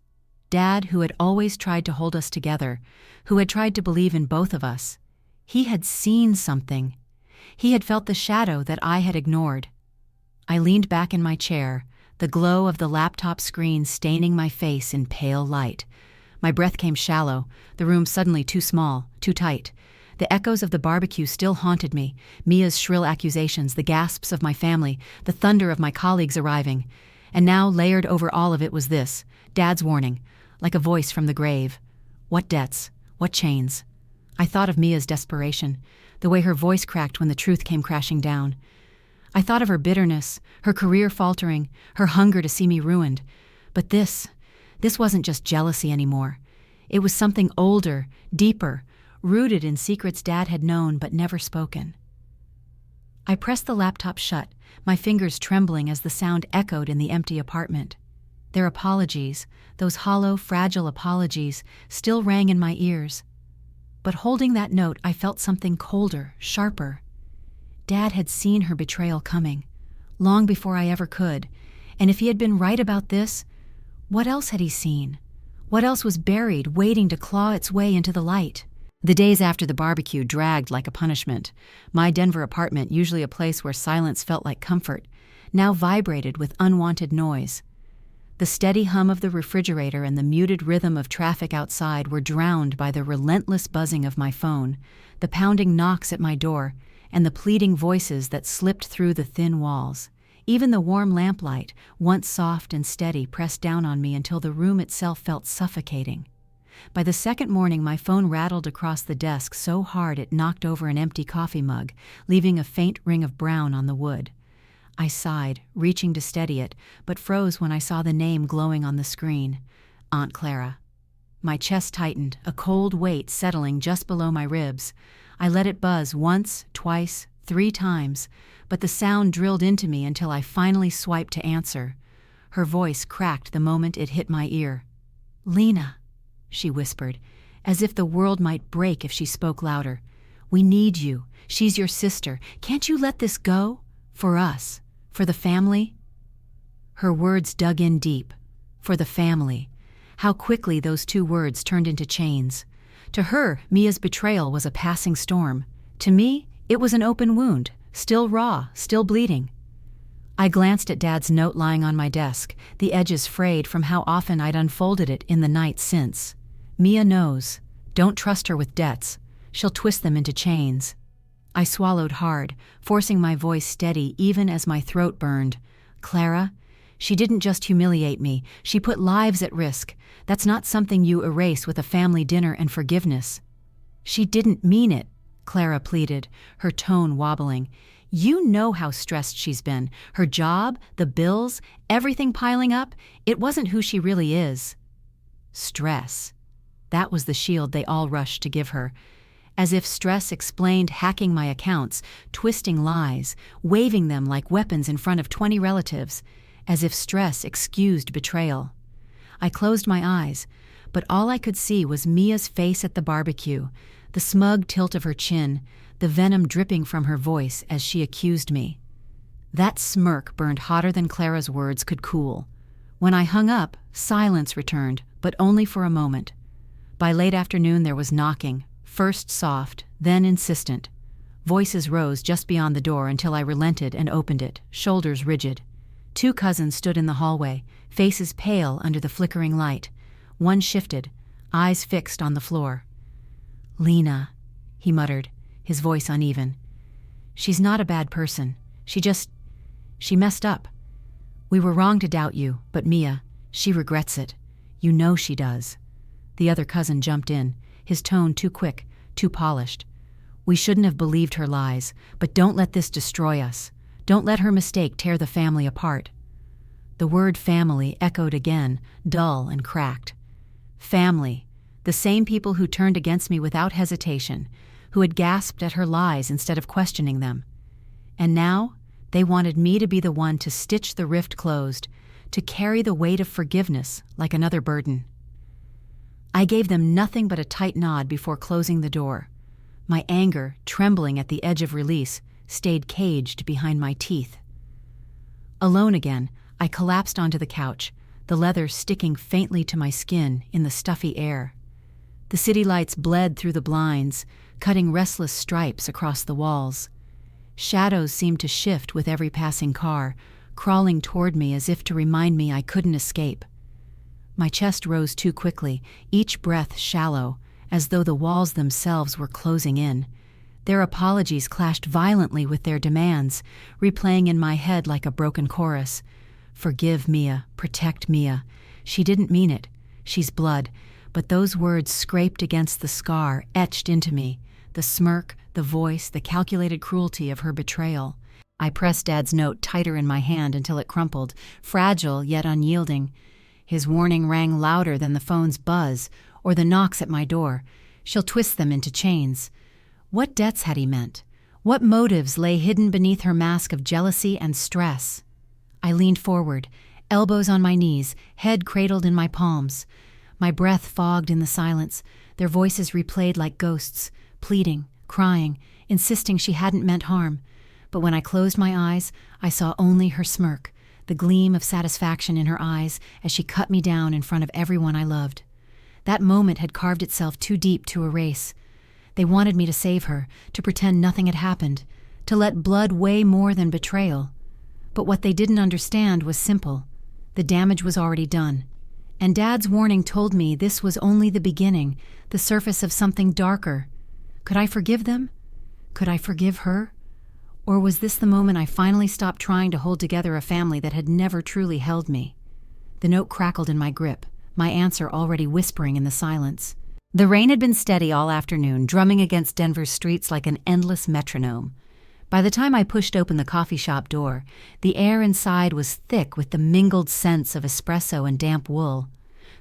Dad, who had always tried to hold us together, who had tried to believe in both of us. He had seen something. He had felt the shadow that I had ignored. I leaned back in my chair, the glow of the laptop screen staining my face in pale light. My breath came shallow, the room suddenly too small, too tight. The echoes of the barbecue still haunted me, Mia's shrill accusations, the gasps of my family, the thunder of my colleagues arriving. And now, layered over all of it was this, Dad's warning, like a voice from the grave. What debts? What chains? I thought of Mia's desperation, the way her voice cracked when the truth came crashing down. I thought of her bitterness, her career faltering, her hunger to see me ruined. But this wasn't just jealousy anymore. It was something older, deeper, rooted in secrets Dad had known but never spoken. I pressed the laptop shut, my fingers trembling as the sound echoed in the empty apartment. Their apologies, those hollow, fragile apologies, still rang in my ears. But holding that note, I felt something colder, sharper. Dad had seen her betrayal coming, long before I ever could, and if he had been right about this, what else had he seen? What else was buried, waiting to claw its way into the light? The days after the barbecue dragged like a punishment. My Denver apartment, usually a place where silence felt like comfort, now vibrated with unwanted noise. The steady hum of the refrigerator and the muted rhythm of traffic outside were drowned by the relentless buzzing of my phone, the pounding knocks at my door, and the pleading voices that slipped through the thin walls. Even the warm lamplight, once soft and steady, pressed down on me until the room itself felt suffocating. By the second morning, my phone rattled across the desk so hard it knocked over an empty coffee mug, leaving a faint ring of brown on the wood. I sighed, reaching to steady it, but froze when I saw the name glowing on the screen. Aunt Clara. My chest tightened, a cold weight settling just below my ribs. I let it buzz once, twice, 3 times, but the sound drilled into me until I finally swiped to answer. Her voice cracked the moment it hit my ear. "Lena," she whispered, as if the world might break if she spoke louder. "We need you. She's your sister. Can't you let this go? For us. For the family?" Her words dug in deep. For the family. How quickly those 2 words turned into chains. To her, Mia's betrayal was a passing storm. To me, it was an open wound, still raw, still bleeding. I glanced at Dad's note lying on my desk, the edges frayed from how often I'd unfolded it in the night since. Mia knows. Don't trust her with debts. She'll twist them into chains. I swallowed hard, forcing my voice steady even as my throat burned. Clara, she didn't just humiliate me. She put lives at risk. That's not something you erase with a family dinner and forgiveness. She didn't mean it, Clara pleaded, her tone wobbling. You know how stressed she's been. Her job, the bills, everything piling up. It wasn't who she really is. Stress. That was the shield they all rushed to give her. As if stress explained hacking my accounts, twisting lies, waving them like weapons in front of 20 relatives. As if stress excused betrayal. I closed my eyes, but all I could see was Mia's face at the barbecue, the smug tilt of her chin, the venom dripping from her voice as she accused me. That smirk burned hotter than Clara's words could cool. When I hung up, silence returned, but only for a moment. By late afternoon there was knocking, first soft, then insistent. Voices rose just beyond the door until I relented and opened it, shoulders rigid. 2 cousins stood in the hallway, faces pale under the flickering light. One shifted, eyes fixed on the floor. "Lena," he muttered, his voice uneven. "She's not a bad person. She messed up. We were wrong to doubt you, but Mia, she regrets it. You know she does." The other cousin jumped in, his tone too quick, too polished. "We shouldn't have believed her lies, but don't let this destroy us. Don't let her mistake tear the family apart." The word family echoed again, dull and cracked. Family, the same people who turned against me without hesitation, who had gasped at her lies instead of questioning them. And now they wanted me to be the one to stitch the rift closed, to carry the weight of forgiveness like another burden. I gave them nothing but a tight nod before closing the door. My anger, trembling at the edge of release, stayed caged behind my teeth. Alone again, I collapsed onto the couch, the leather sticking faintly to my skin in the stuffy air. The city lights bled through the blinds, cutting restless stripes across the walls. Shadows seemed to shift with every passing car, crawling toward me as if to remind me I couldn't escape. My chest rose too quickly, each breath shallow, as though the walls themselves were closing in. Their apologies clashed violently with their demands, replaying in my head like a broken chorus. "Forgive Mia, protect Mia. She didn't mean it. She's blood." But those words scraped against the scar, etched into me. The smirk, the voice, the calculated cruelty of her betrayal. I pressed Dad's note tighter in my hand until it crumpled, fragile yet unyielding. His warning rang louder than the phone's buzz or the knocks at my door. She'll twist them into chains. What debts had he meant? What motives lay hidden beneath her mask of jealousy and stress? I leaned forward, elbows on my knees, head cradled in my palms. My breath fogged in the silence, their voices replayed like ghosts, pleading, crying, insisting she hadn't meant harm. But when I closed my eyes, I saw only her smirk, the gleam of satisfaction in her eyes as she cut me down in front of everyone I loved. That moment had carved itself too deep to erase. They wanted me to save her, to pretend nothing had happened, to let blood weigh more than betrayal. But what they didn't understand was simple. The damage was already done. And Dad's warning told me this was only the beginning, the surface of something darker. Could I forgive them? Could I forgive her? Or was this the moment I finally stopped trying to hold together a family that had never truly held me? The note crackled in my grip, my answer already whispering in the silence. The rain had been steady all afternoon, drumming against Denver's streets like an endless metronome. By the time I pushed open the coffee shop door, the air inside was thick with the mingled scents of espresso and damp wool.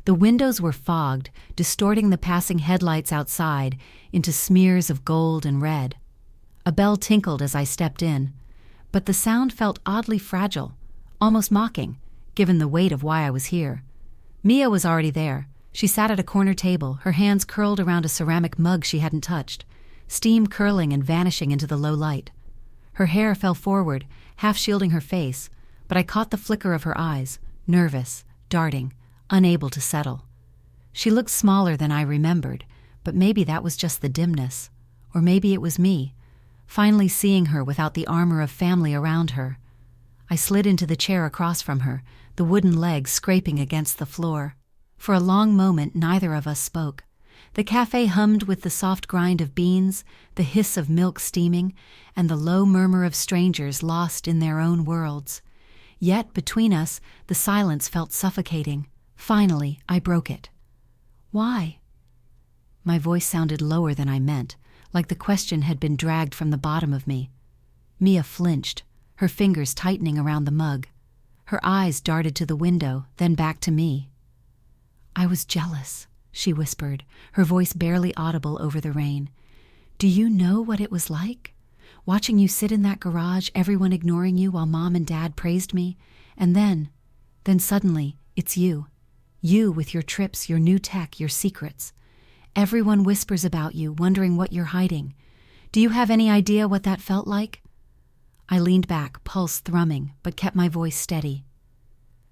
The windows were fogged, distorting the passing headlights outside into smears of gold and red. A bell tinkled as I stepped in, but the sound felt oddly fragile, almost mocking, given the weight of why I was here. Mia was already there. She sat at a corner table, her hands curled around a ceramic mug she hadn't touched, steam curling and vanishing into the low light. Her hair fell forward, half shielding her face, but I caught the flicker of her eyes, nervous, darting, unable to settle. She looked smaller than I remembered, but maybe that was just the dimness, or maybe it was me, finally seeing her without the armor of family around her. I slid into the chair across from her, the wooden legs scraping against the floor. For a long moment, neither of us spoke. The cafe hummed with the soft grind of beans, the hiss of milk steaming, and the low murmur of strangers lost in their own worlds. Yet, between us, the silence felt suffocating. Finally, I broke it. "Why?" My voice sounded lower than I meant, like the question had been dragged from the bottom of me. Mia flinched, her fingers tightening around the mug. Her eyes darted to the window, then back to me. "I was jealous," she whispered, her voice barely audible over the rain. "Do you know what it was like? Watching you sit in that garage, everyone ignoring you while Mom and Dad praised me, and then suddenly, it's you. You with your trips, your new tech, your secrets. Everyone whispers about you, wondering what you're hiding. Do you have any idea what that felt like? I leaned back, pulse thrumming, but kept my voice steady.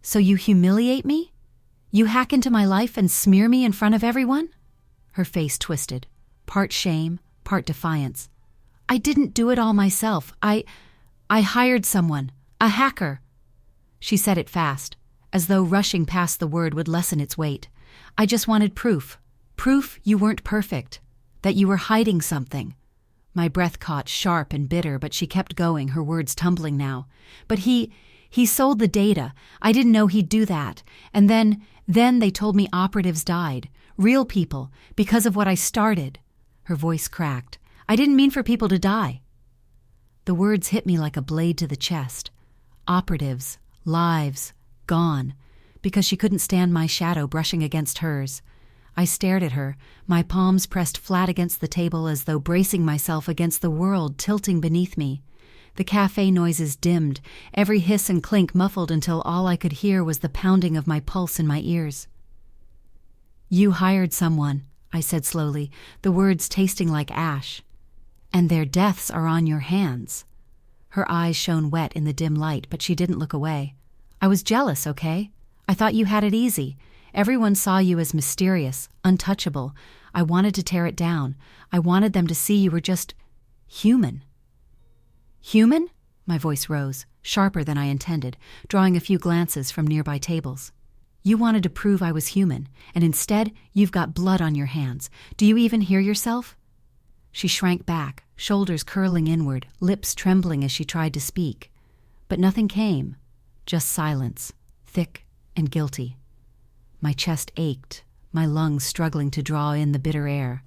So you humiliate me? You hack into my life and smear me in front of everyone? Her face twisted, part shame, part defiance. I didn't do it all myself. I hired someone, a hacker. She said it fast, as though rushing past the word would lessen its weight. I just wanted proof. Proof you weren't perfect, that you were hiding something. My breath caught sharp and bitter, but she kept going, her words tumbling now. But he sold the data. I didn't know he'd do that. And then they told me operatives died. Real people, because of what I started. Her voice cracked. I didn't mean for people to die. The words hit me like a blade to the chest. Operatives, lives, gone, because she couldn't stand my shadow brushing against hers. I stared at her, my palms pressed flat against the table as though bracing myself against the world tilting beneath me. The cafe noises dimmed, every hiss and clink muffled until all I could hear was the pounding of my pulse in my ears. You hired someone, I said slowly, the words tasting like ash. And their deaths are on your hands. Her eyes shone wet in the dim light, but she didn't look away. I was jealous, okay? I thought you had it easy. Everyone saw you as mysterious, untouchable. I wanted to tear it down. I wanted them to see you were just human. Human? My voice rose, sharper than I intended, drawing a few glances from nearby tables. You wanted to prove I was human, and instead you've got blood on your hands. Do you even hear yourself? She shrank back, shoulders curling inward, lips trembling as she tried to speak. But nothing came, just silence, thick and guilty. My chest ached, my lungs struggling to draw in the bitter air.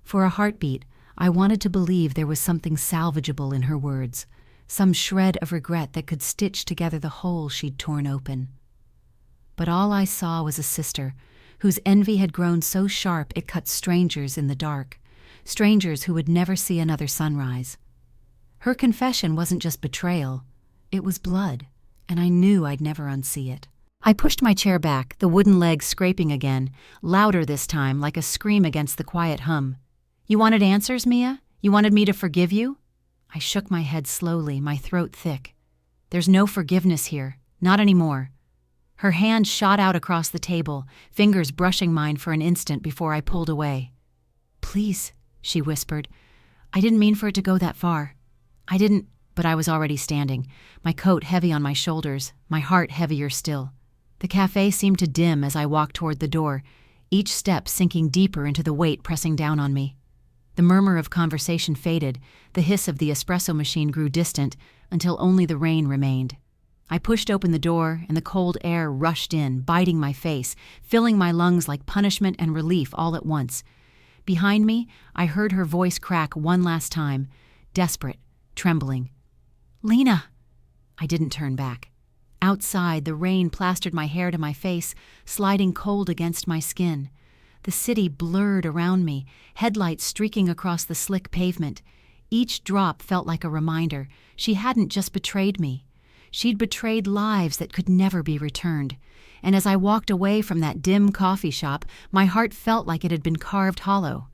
For a heartbeat, I wanted to believe there was something salvageable in her words, some shred of regret that could stitch together the hole she'd torn open. But all I saw was a sister, whose envy had grown so sharp it cut strangers in the dark, strangers who would never see another sunrise. Her confession wasn't just betrayal, it was blood, and I knew I'd never unsee it. I pushed my chair back, the wooden legs scraping again, louder this time, like a scream against the quiet hum. You wanted answers, Mia? You wanted me to forgive you? I shook my head slowly, my throat thick. There's no forgiveness here, not anymore. Her hand shot out across the table, fingers brushing mine for an instant before I pulled away. Please, she whispered. I didn't mean for it to go that far. I didn't, but I was already standing, my coat heavy on my shoulders, my heart heavier still. The cafe seemed to dim as I walked toward the door, each step sinking deeper into the weight pressing down on me. The murmur of conversation faded, the hiss of the espresso machine grew distant, until only the rain remained. I pushed open the door, and the cold air rushed in, biting my face, filling my lungs like punishment and relief all at once. Behind me, I heard her voice crack one last time, desperate, trembling. Lena! I didn't turn back. Outside, the rain plastered my hair to my face, sliding cold against my skin. The city blurred around me, headlights streaking across the slick pavement. Each drop felt like a reminder. She hadn't just betrayed me. She'd betrayed lives that could never be returned. And as I walked away from that dim coffee shop, my heart felt like it had been carved hollow.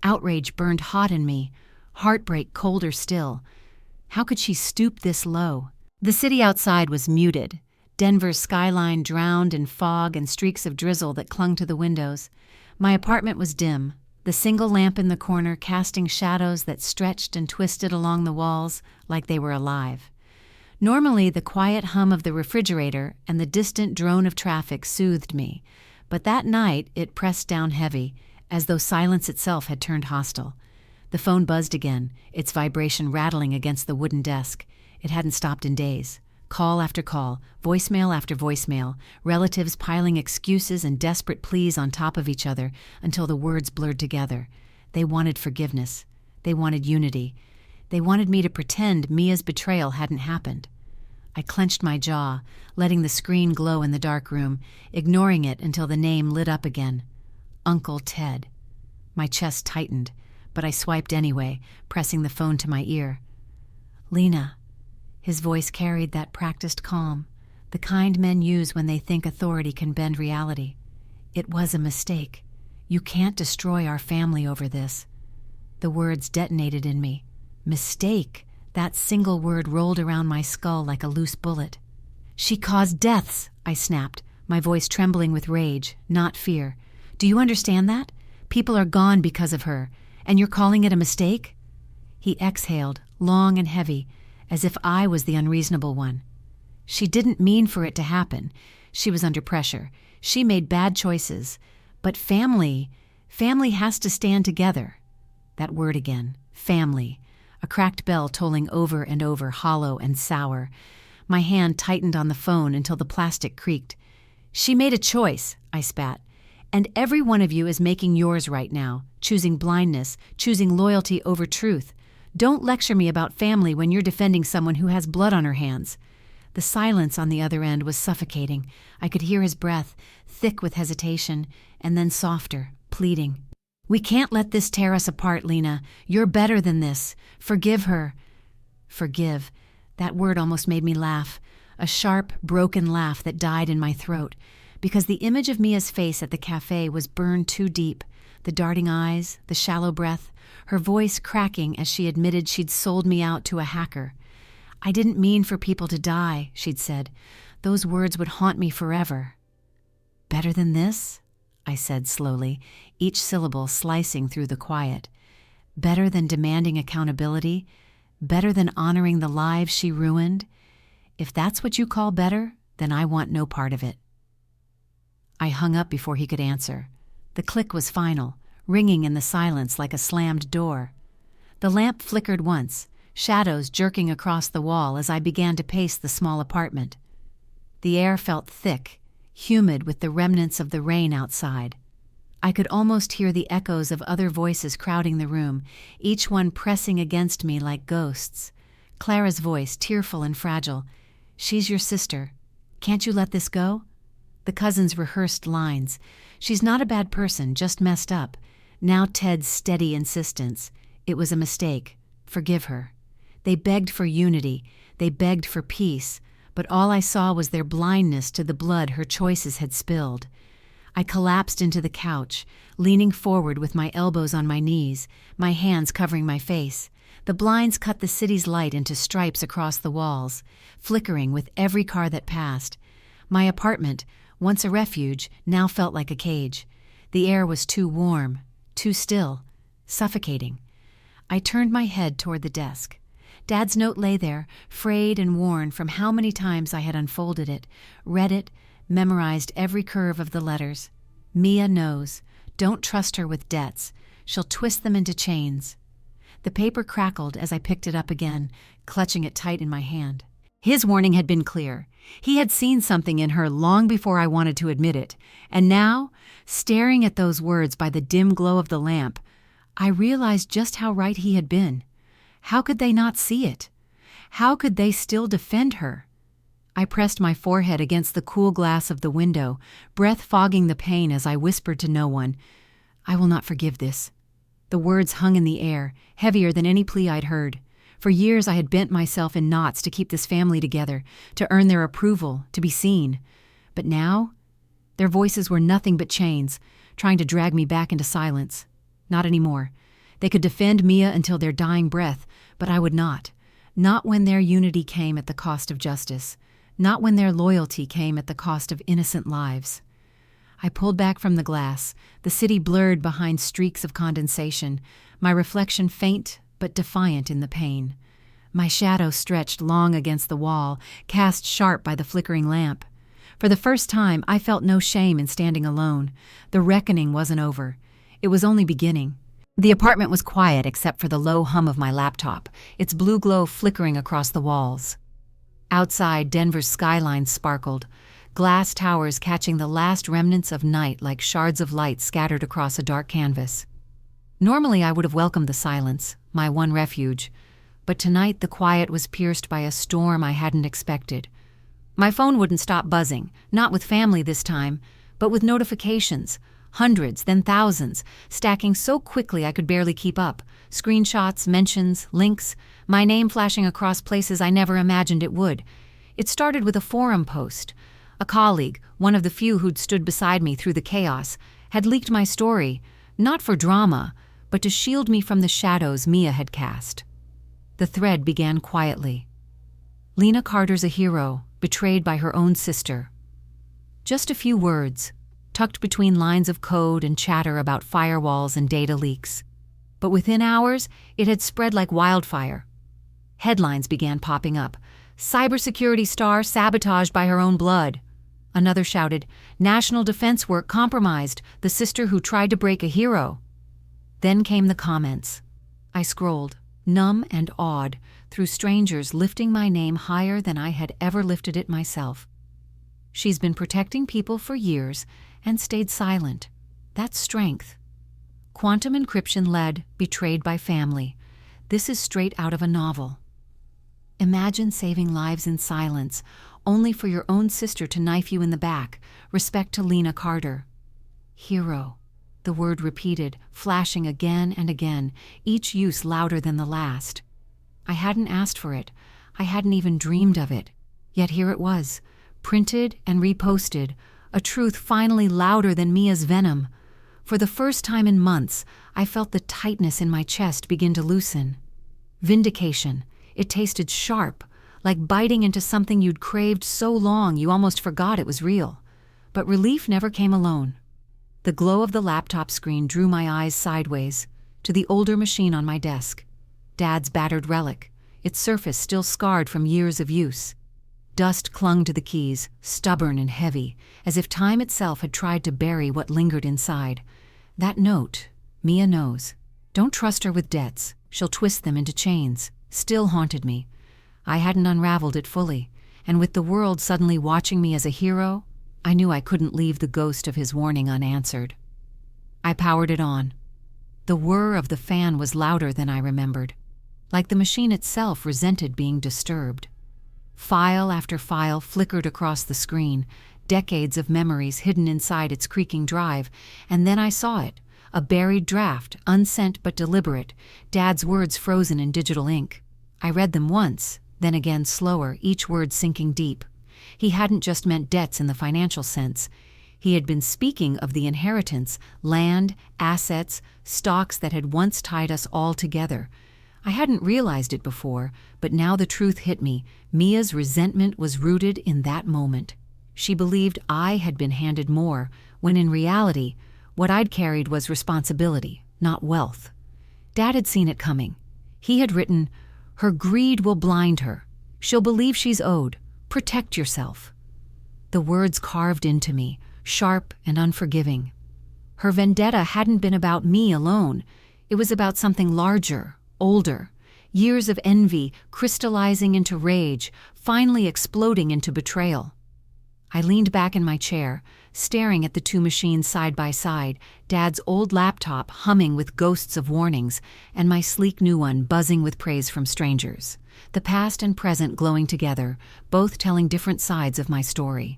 Outrage burned hot in me, heartbreak colder still. How could she stoop this low? The city outside was muted, Denver's skyline drowned in fog and streaks of drizzle that clung to the windows. My apartment was dim, the single lamp in the corner casting shadows that stretched and twisted along the walls like they were alive. Normally, the quiet hum of the refrigerator and the distant drone of traffic soothed me, but that night it pressed down heavy, as though silence itself had turned hostile. The phone buzzed again, its vibration rattling against the wooden desk. It hadn't stopped in days. Call after call, voicemail after voicemail, relatives piling excuses and desperate pleas on top of each other until the words blurred together. They wanted forgiveness. They wanted unity. They wanted me to pretend Mia's betrayal hadn't happened. I clenched my jaw, letting the screen glow in the dark room, ignoring it until the name lit up again. Uncle Ted. My chest tightened, but I swiped anyway, pressing the phone to my ear. Lena. His voice carried that practiced calm, The kind men use when they think authority can bend reality. It was a mistake. You can't destroy our family over this. The words detonated in me. Mistake. That single word rolled around my skull like a loose bullet. She caused deaths, I snapped, my voice trembling with rage, not fear. Do you understand that? People are gone because of her, and you're calling it a mistake? He exhaled, long and heavy, as if I was the unreasonable one. She didn't mean for it to happen. She was under pressure. She made bad choices. But family has to stand together. That word again, family. A cracked bell tolling over and over, hollow and sour. My hand tightened on the phone until the plastic creaked. She made a choice, I spat. And every one of you is making yours right now, choosing blindness, choosing loyalty over truth. Don't lecture me about family when you're defending someone who has blood on her hands. The silence on the other end was suffocating. I could hear his breath, thick with hesitation, and then softer, pleading. We can't let this tear us apart, Lena. You're better than this. Forgive her. Forgive. That word almost made me laugh, a sharp, broken laugh that died in my throat, because the image of Mia's face at the cafe was burned too deep, the darting eyes, the shallow breath, her voice cracking as she admitted she'd sold me out to a hacker. I didn't mean for people to die, she'd said. Those words would haunt me forever. Better than this? I said slowly, each syllable slicing through the quiet. Better than demanding accountability? Better than honoring the lives she ruined? If that's what you call better, then I want no part of it. I hung up before he could answer. The click was final, ringing in the silence like a slammed door. The lamp flickered once, shadows jerking across the wall as I began to pace the small apartment. The air felt thick, humid with the remnants of the rain outside. I could almost hear the echoes of other voices crowding the room, each one pressing against me like ghosts. Clara's voice, tearful and fragile. She's your sister. Can't you let this go? The cousins rehearsed lines. She's not a bad person, just messed up. Now Ted's steady insistence. It was a mistake. Forgive her. They begged for unity. They begged for peace. But all I saw was their blindness to the blood her choices had spilled. I collapsed into the couch, leaning forward with my elbows on my knees, my hands covering my face. The blinds cut the city's light into stripes across the walls, flickering with every car that passed. My apartment, once a refuge, now felt like a cage. The air was too warm, too still, suffocating. I turned my head toward the desk. Dad's note lay there, frayed and worn from how many times I had unfolded it, read it, memorized every curve of the letters. Mia knows. Don't trust her with debts. She'll twist them into chains. The paper crackled as I picked it up again, clutching it tight in my hand. His warning had been clear. He had seen something in her long before I wanted to admit it, and now, staring at those words by the dim glow of the lamp, I realized just how right he had been. How could they not see it? How could they still defend her? I pressed my forehead against the cool glass of the window, breath fogging the pain as I whispered to no one, I will not forgive this. The words hung in the air, heavier than any plea I'd heard. For years I had bent myself in knots to keep this family together, to earn their approval, to be seen. But now, their voices were nothing but chains, trying to drag me back into silence. Not anymore. They could defend Mia until their dying breath, but I would not. Not when their unity came at the cost of justice. Not when their loyalty came at the cost of innocent lives. I pulled back from the glass, the city blurred behind streaks of condensation, my reflection faint but defiant in the pain. My shadow stretched long against the wall, cast sharp by the flickering lamp. For the first time, I felt no shame in standing alone. The reckoning wasn't over. It was only beginning. The apartment was quiet except for the low hum of my laptop, its blue glow flickering across the walls. Outside, Denver's skyline sparkled, glass towers catching the last remnants of night like shards of light scattered across a dark canvas. Normally, I would have welcomed the silence, my one refuge, but tonight the quiet was pierced by a storm I hadn't expected. My phone wouldn't stop buzzing, not with family this time, but with notifications, hundreds, then thousands, stacking so quickly I could barely keep up. Screenshots, mentions, links, my name flashing across places I never imagined it would. It started with a forum post. A colleague, one of the few who'd stood beside me through the chaos, had leaked my story, not for drama, but to shield me from the shadows Mia had cast. The thread began quietly. Lena Carter's a hero, betrayed by her own sister. Just a few words, tucked between lines of code and chatter about firewalls and data leaks. But within hours, it had spread like wildfire. Headlines began popping up. Cybersecurity star sabotaged by her own blood. Another shouted, National defense work compromised, the sister who tried to break a hero. Then came the comments. I scrolled, numb and awed, through strangers lifting my name higher than I had ever lifted it myself. She's been protecting people for years and stayed silent. That's strength. Quantum encryption led, betrayed by family. This is straight out of a novel. Imagine saving lives in silence, only for your own sister to knife you in the back. Respect to Lena Carter. Hero. The word repeated, flashing again and again, each use louder than the last. I hadn't asked for it. I hadn't even dreamed of it. Yet here it was, printed and reposted, a truth finally louder than Mia's venom. For the first time in months, I felt the tightness in my chest begin to loosen. Vindication. It tasted sharp, like biting into something you'd craved so long you almost forgot it was real. But relief never came alone. The glow of the laptop screen drew my eyes sideways to the older machine on my desk. Dad's battered relic, its surface still scarred from years of use. Dust clung to the keys, stubborn and heavy, as if time itself had tried to bury what lingered inside. That note, Mia knows. Don't trust her with debts. She'll twist them into chains. Still haunted me. I hadn't unraveled it fully, and with the world suddenly watching me as a hero, I knew I couldn't leave the ghost of his warning unanswered. I powered it on. The whir of the fan was louder than I remembered, like the machine itself resented being disturbed. File after file flickered across the screen, decades of memories hidden inside its creaking drive, and then I saw it, a buried draft, unsent but deliberate, Dad's words frozen in digital ink. I read them once, then again slower, each word sinking deep. He hadn't just meant debts in the financial sense. He had been speaking of the inheritance, land, assets, stocks that had once tied us all together. I hadn't realized it before, but now the truth hit me. Mia's resentment was rooted in that moment. She believed I had been handed more, when in reality, what I'd carried was responsibility, not wealth. Dad had seen it coming. He had written, "Her greed will blind her. She'll believe she's owed. Protect yourself." The words carved into me, sharp and unforgiving. Her vendetta hadn't been about me alone. It was about something larger, older. Years of envy crystallizing into rage, finally exploding into betrayal. I leaned back in my chair, staring at the two machines side by side, Dad's old laptop humming with ghosts of warnings, and my sleek new one buzzing with praise from strangers. The past and present glowing together, both telling different sides of my story.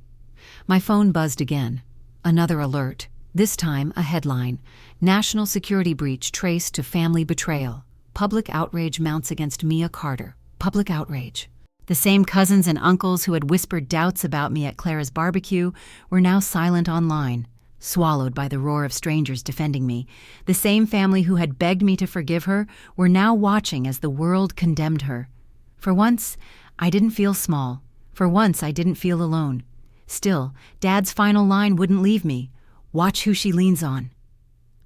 My phone buzzed again. Another alert. This time a headline. National security breach traced to family betrayal. Public outrage mounts against Mia Carter. Public outrage. The same cousins and uncles who had whispered doubts about me at Clara's barbecue were now silent online, swallowed by the roar of strangers defending me. The same family who had begged me to forgive her were now watching as the world condemned her. For once, I didn't feel small. For once, I didn't feel alone. Still, Dad's final line wouldn't leave me. Watch who she leans on.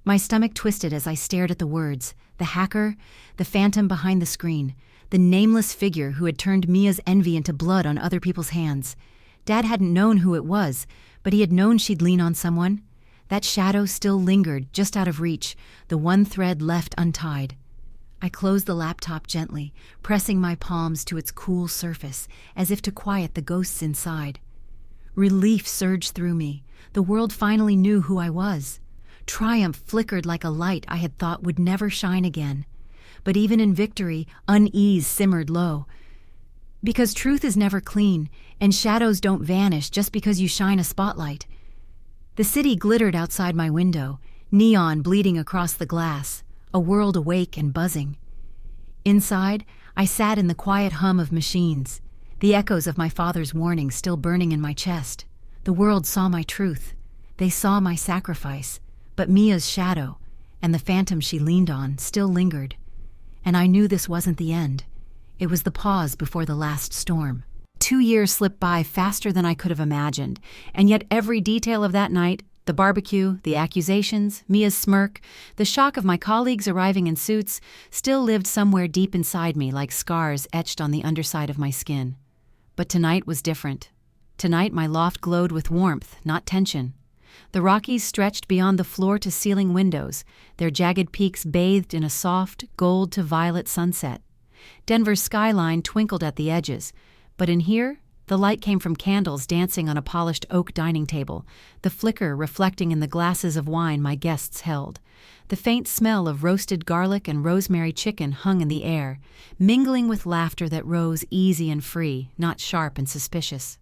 My stomach twisted as I stared at the words. The hacker, the phantom behind the screen, the nameless figure who had turned Mia's envy into blood on other people's hands. Dad hadn't known who it was, but he had known she'd lean on someone. That shadow still lingered, just out of reach, the one thread left untied. I closed the laptop gently, pressing my palms to its cool surface, as if to quiet the ghosts inside. Relief surged through me. The world finally knew who I was. Triumph flickered like a light I had thought would never shine again. But even in victory, unease simmered low. Because truth is never clean, and shadows don't vanish just because you shine a spotlight. The city glittered outside my window, neon bleeding across the glass, a world awake and buzzing. Inside, I sat in the quiet hum of machines. the echoes of my father's warning still burning in my chest. The world saw my truth. They saw my sacrifice, but Mia's shadow, and the phantom she leaned on, still lingered. And I knew this wasn't the end. It was the pause before the last storm. 2 years slipped by faster than I could have imagined, and yet every detail of that night, the barbecue, the accusations, Mia's smirk, the shock of my colleagues arriving in suits, still lived somewhere deep inside me like scars etched on the underside of my skin. But tonight was different. Tonight my loft glowed with warmth, not tension. The Rockies stretched beyond the floor-to-ceiling windows, their jagged peaks bathed in a soft, gold-to-violet sunset. Denver's skyline twinkled at the edges, but in here, the light came from candles dancing on a polished oak dining table, the flicker reflecting in the glasses of wine my guests held. The faint smell of roasted garlic and rosemary chicken hung in the air, mingling with laughter that rose easy and free, not sharp and suspicious.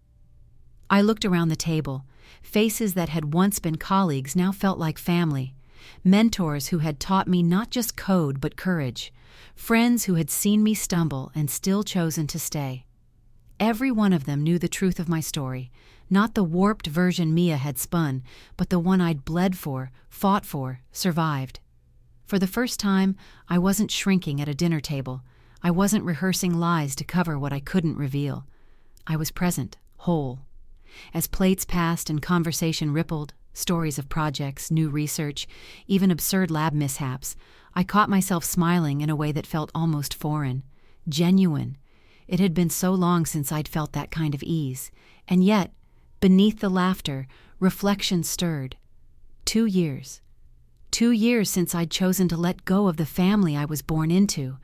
I looked around the table. Faces that had once been colleagues now felt like family. Mentors who had taught me not just code but courage. Friends who had seen me stumble and still chosen to stay. Every one of them knew the truth of my story, not the warped version Mia had spun, but the one I'd bled for, fought for, survived. For the first time, I wasn't shrinking at a dinner table. I wasn't rehearsing lies to cover what I couldn't reveal. I was present, whole. As plates passed and conversation rippled, stories of projects, new research, even absurd lab mishaps, I caught myself smiling in a way that felt almost foreign, genuine. It had been so long since I'd felt that kind of ease, and yet, beneath the laughter, reflection stirred. 2 years. 2 years since I'd chosen to let go of the family I was born into.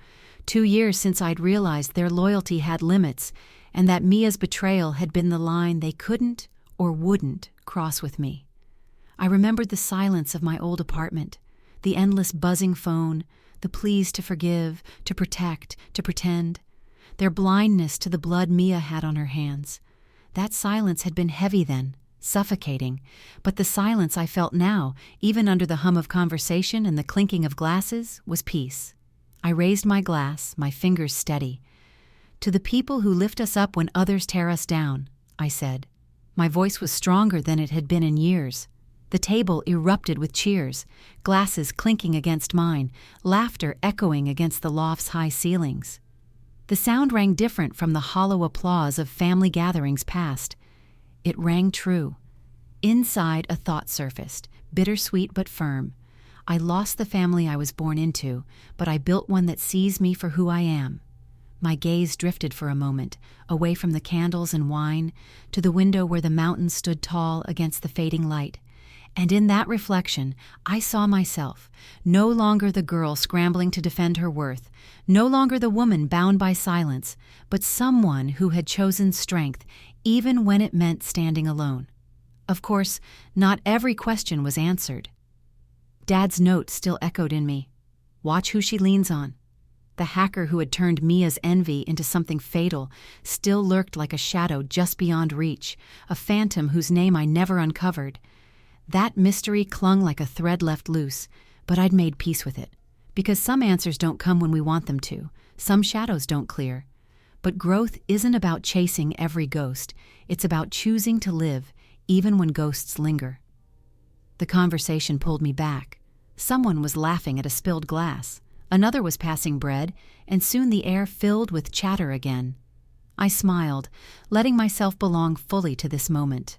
2 years since I'd realized their loyalty had limits, and that Mia's betrayal had been the line they couldn't or wouldn't cross with me. I remembered the silence of my old apartment, the endless buzzing phone, the pleas to forgive, to protect, to pretend. Their blindness to the blood Mia had on her hands. That silence had been heavy then, suffocating, but the silence I felt now, even under the hum of conversation and the clinking of glasses, was peace. I raised my glass, my fingers steady. "To the people who lift us up when others tear us down," I said. My voice was stronger than it had been in years. The table erupted with cheers, glasses clinking against mine, laughter echoing against the loft's high ceilings. The sound rang different from the hollow applause of family gatherings past. It rang true. Inside, a thought surfaced, bittersweet but firm. I lost the family I was born into, but I built one that sees me for who I am. My gaze drifted for a moment, away from the candles and wine, to the window where the mountains stood tall against the fading light. And in that reflection, I saw myself, no longer the girl scrambling to defend her worth, no longer the woman bound by silence, but someone who had chosen strength, even when it meant standing alone. Of course, not every question was answered. Dad's note still echoed in me. Watch who she leans on. The hacker who had turned Mia's envy into something fatal still lurked like a shadow just beyond reach, a phantom whose name I never uncovered. That mystery clung like a thread left loose, but I'd made peace with it. Because some answers don't come when we want them to, some shadows don't clear. But growth isn't about chasing every ghost, it's about choosing to live, even when ghosts linger. The conversation pulled me back. Someone was laughing at a spilled glass, another was passing bread, and soon the air filled with chatter again. I smiled, letting myself belong fully to this moment.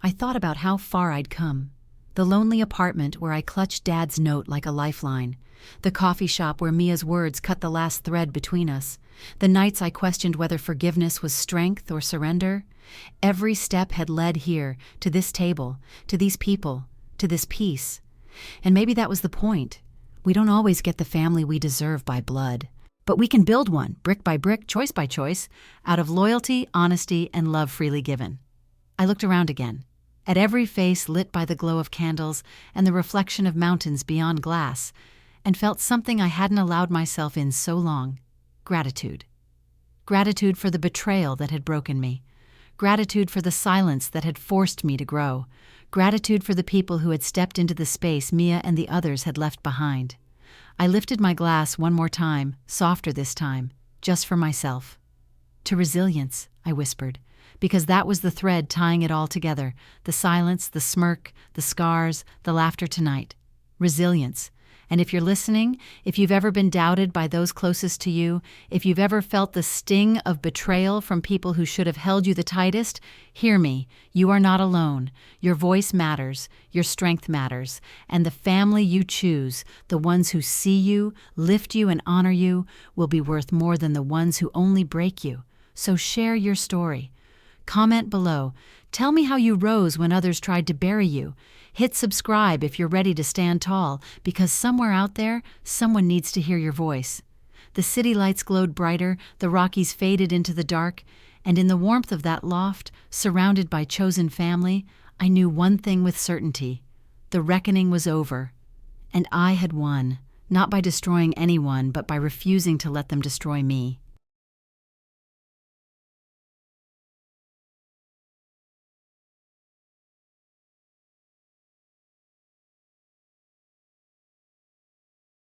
I thought about how far I'd come. The lonely apartment where I clutched Dad's note like a lifeline. The coffee shop where Mia's words cut the last thread between us. The nights I questioned whether forgiveness was strength or surrender. Every step had led here, to this table, to these people, to this peace. And maybe that was the point. We don't always get the family we deserve by blood. But we can build one, brick by brick, choice by choice, out of loyalty, honesty, and love freely given. I looked around again. At every face lit by the glow of candles and the reflection of mountains beyond glass, and felt something I hadn't allowed myself in so long. Gratitude. Gratitude for the betrayal that had broken me. Gratitude for the silence that had forced me to grow. Gratitude for the people who had stepped into the space Mia and the others had left behind. I lifted my glass one more time, softer this time, just for myself. To resilience, I whispered, because that was the thread tying it all together, the silence, the smirk, the scars, the laughter tonight. Resilience. And if you're listening, if you've ever been doubted by those closest to you, if you've ever felt the sting of betrayal from people who should have held you the tightest, hear me. You are not alone. Your voice matters. Your strength matters. And the family you choose, the ones who see you, lift you, and honor you, will be worth more than the ones who only break you. So share your story. Comment below. Tell me how you rose when others tried to bury you. Hit subscribe if you're ready to stand tall, because somewhere out there, someone needs to hear your voice. The city lights glowed brighter, the Rockies faded into the dark, and in the warmth of that loft, surrounded by chosen family, I knew one thing with certainty. The reckoning was over. And I had won, not by destroying anyone, but by refusing to let them destroy me.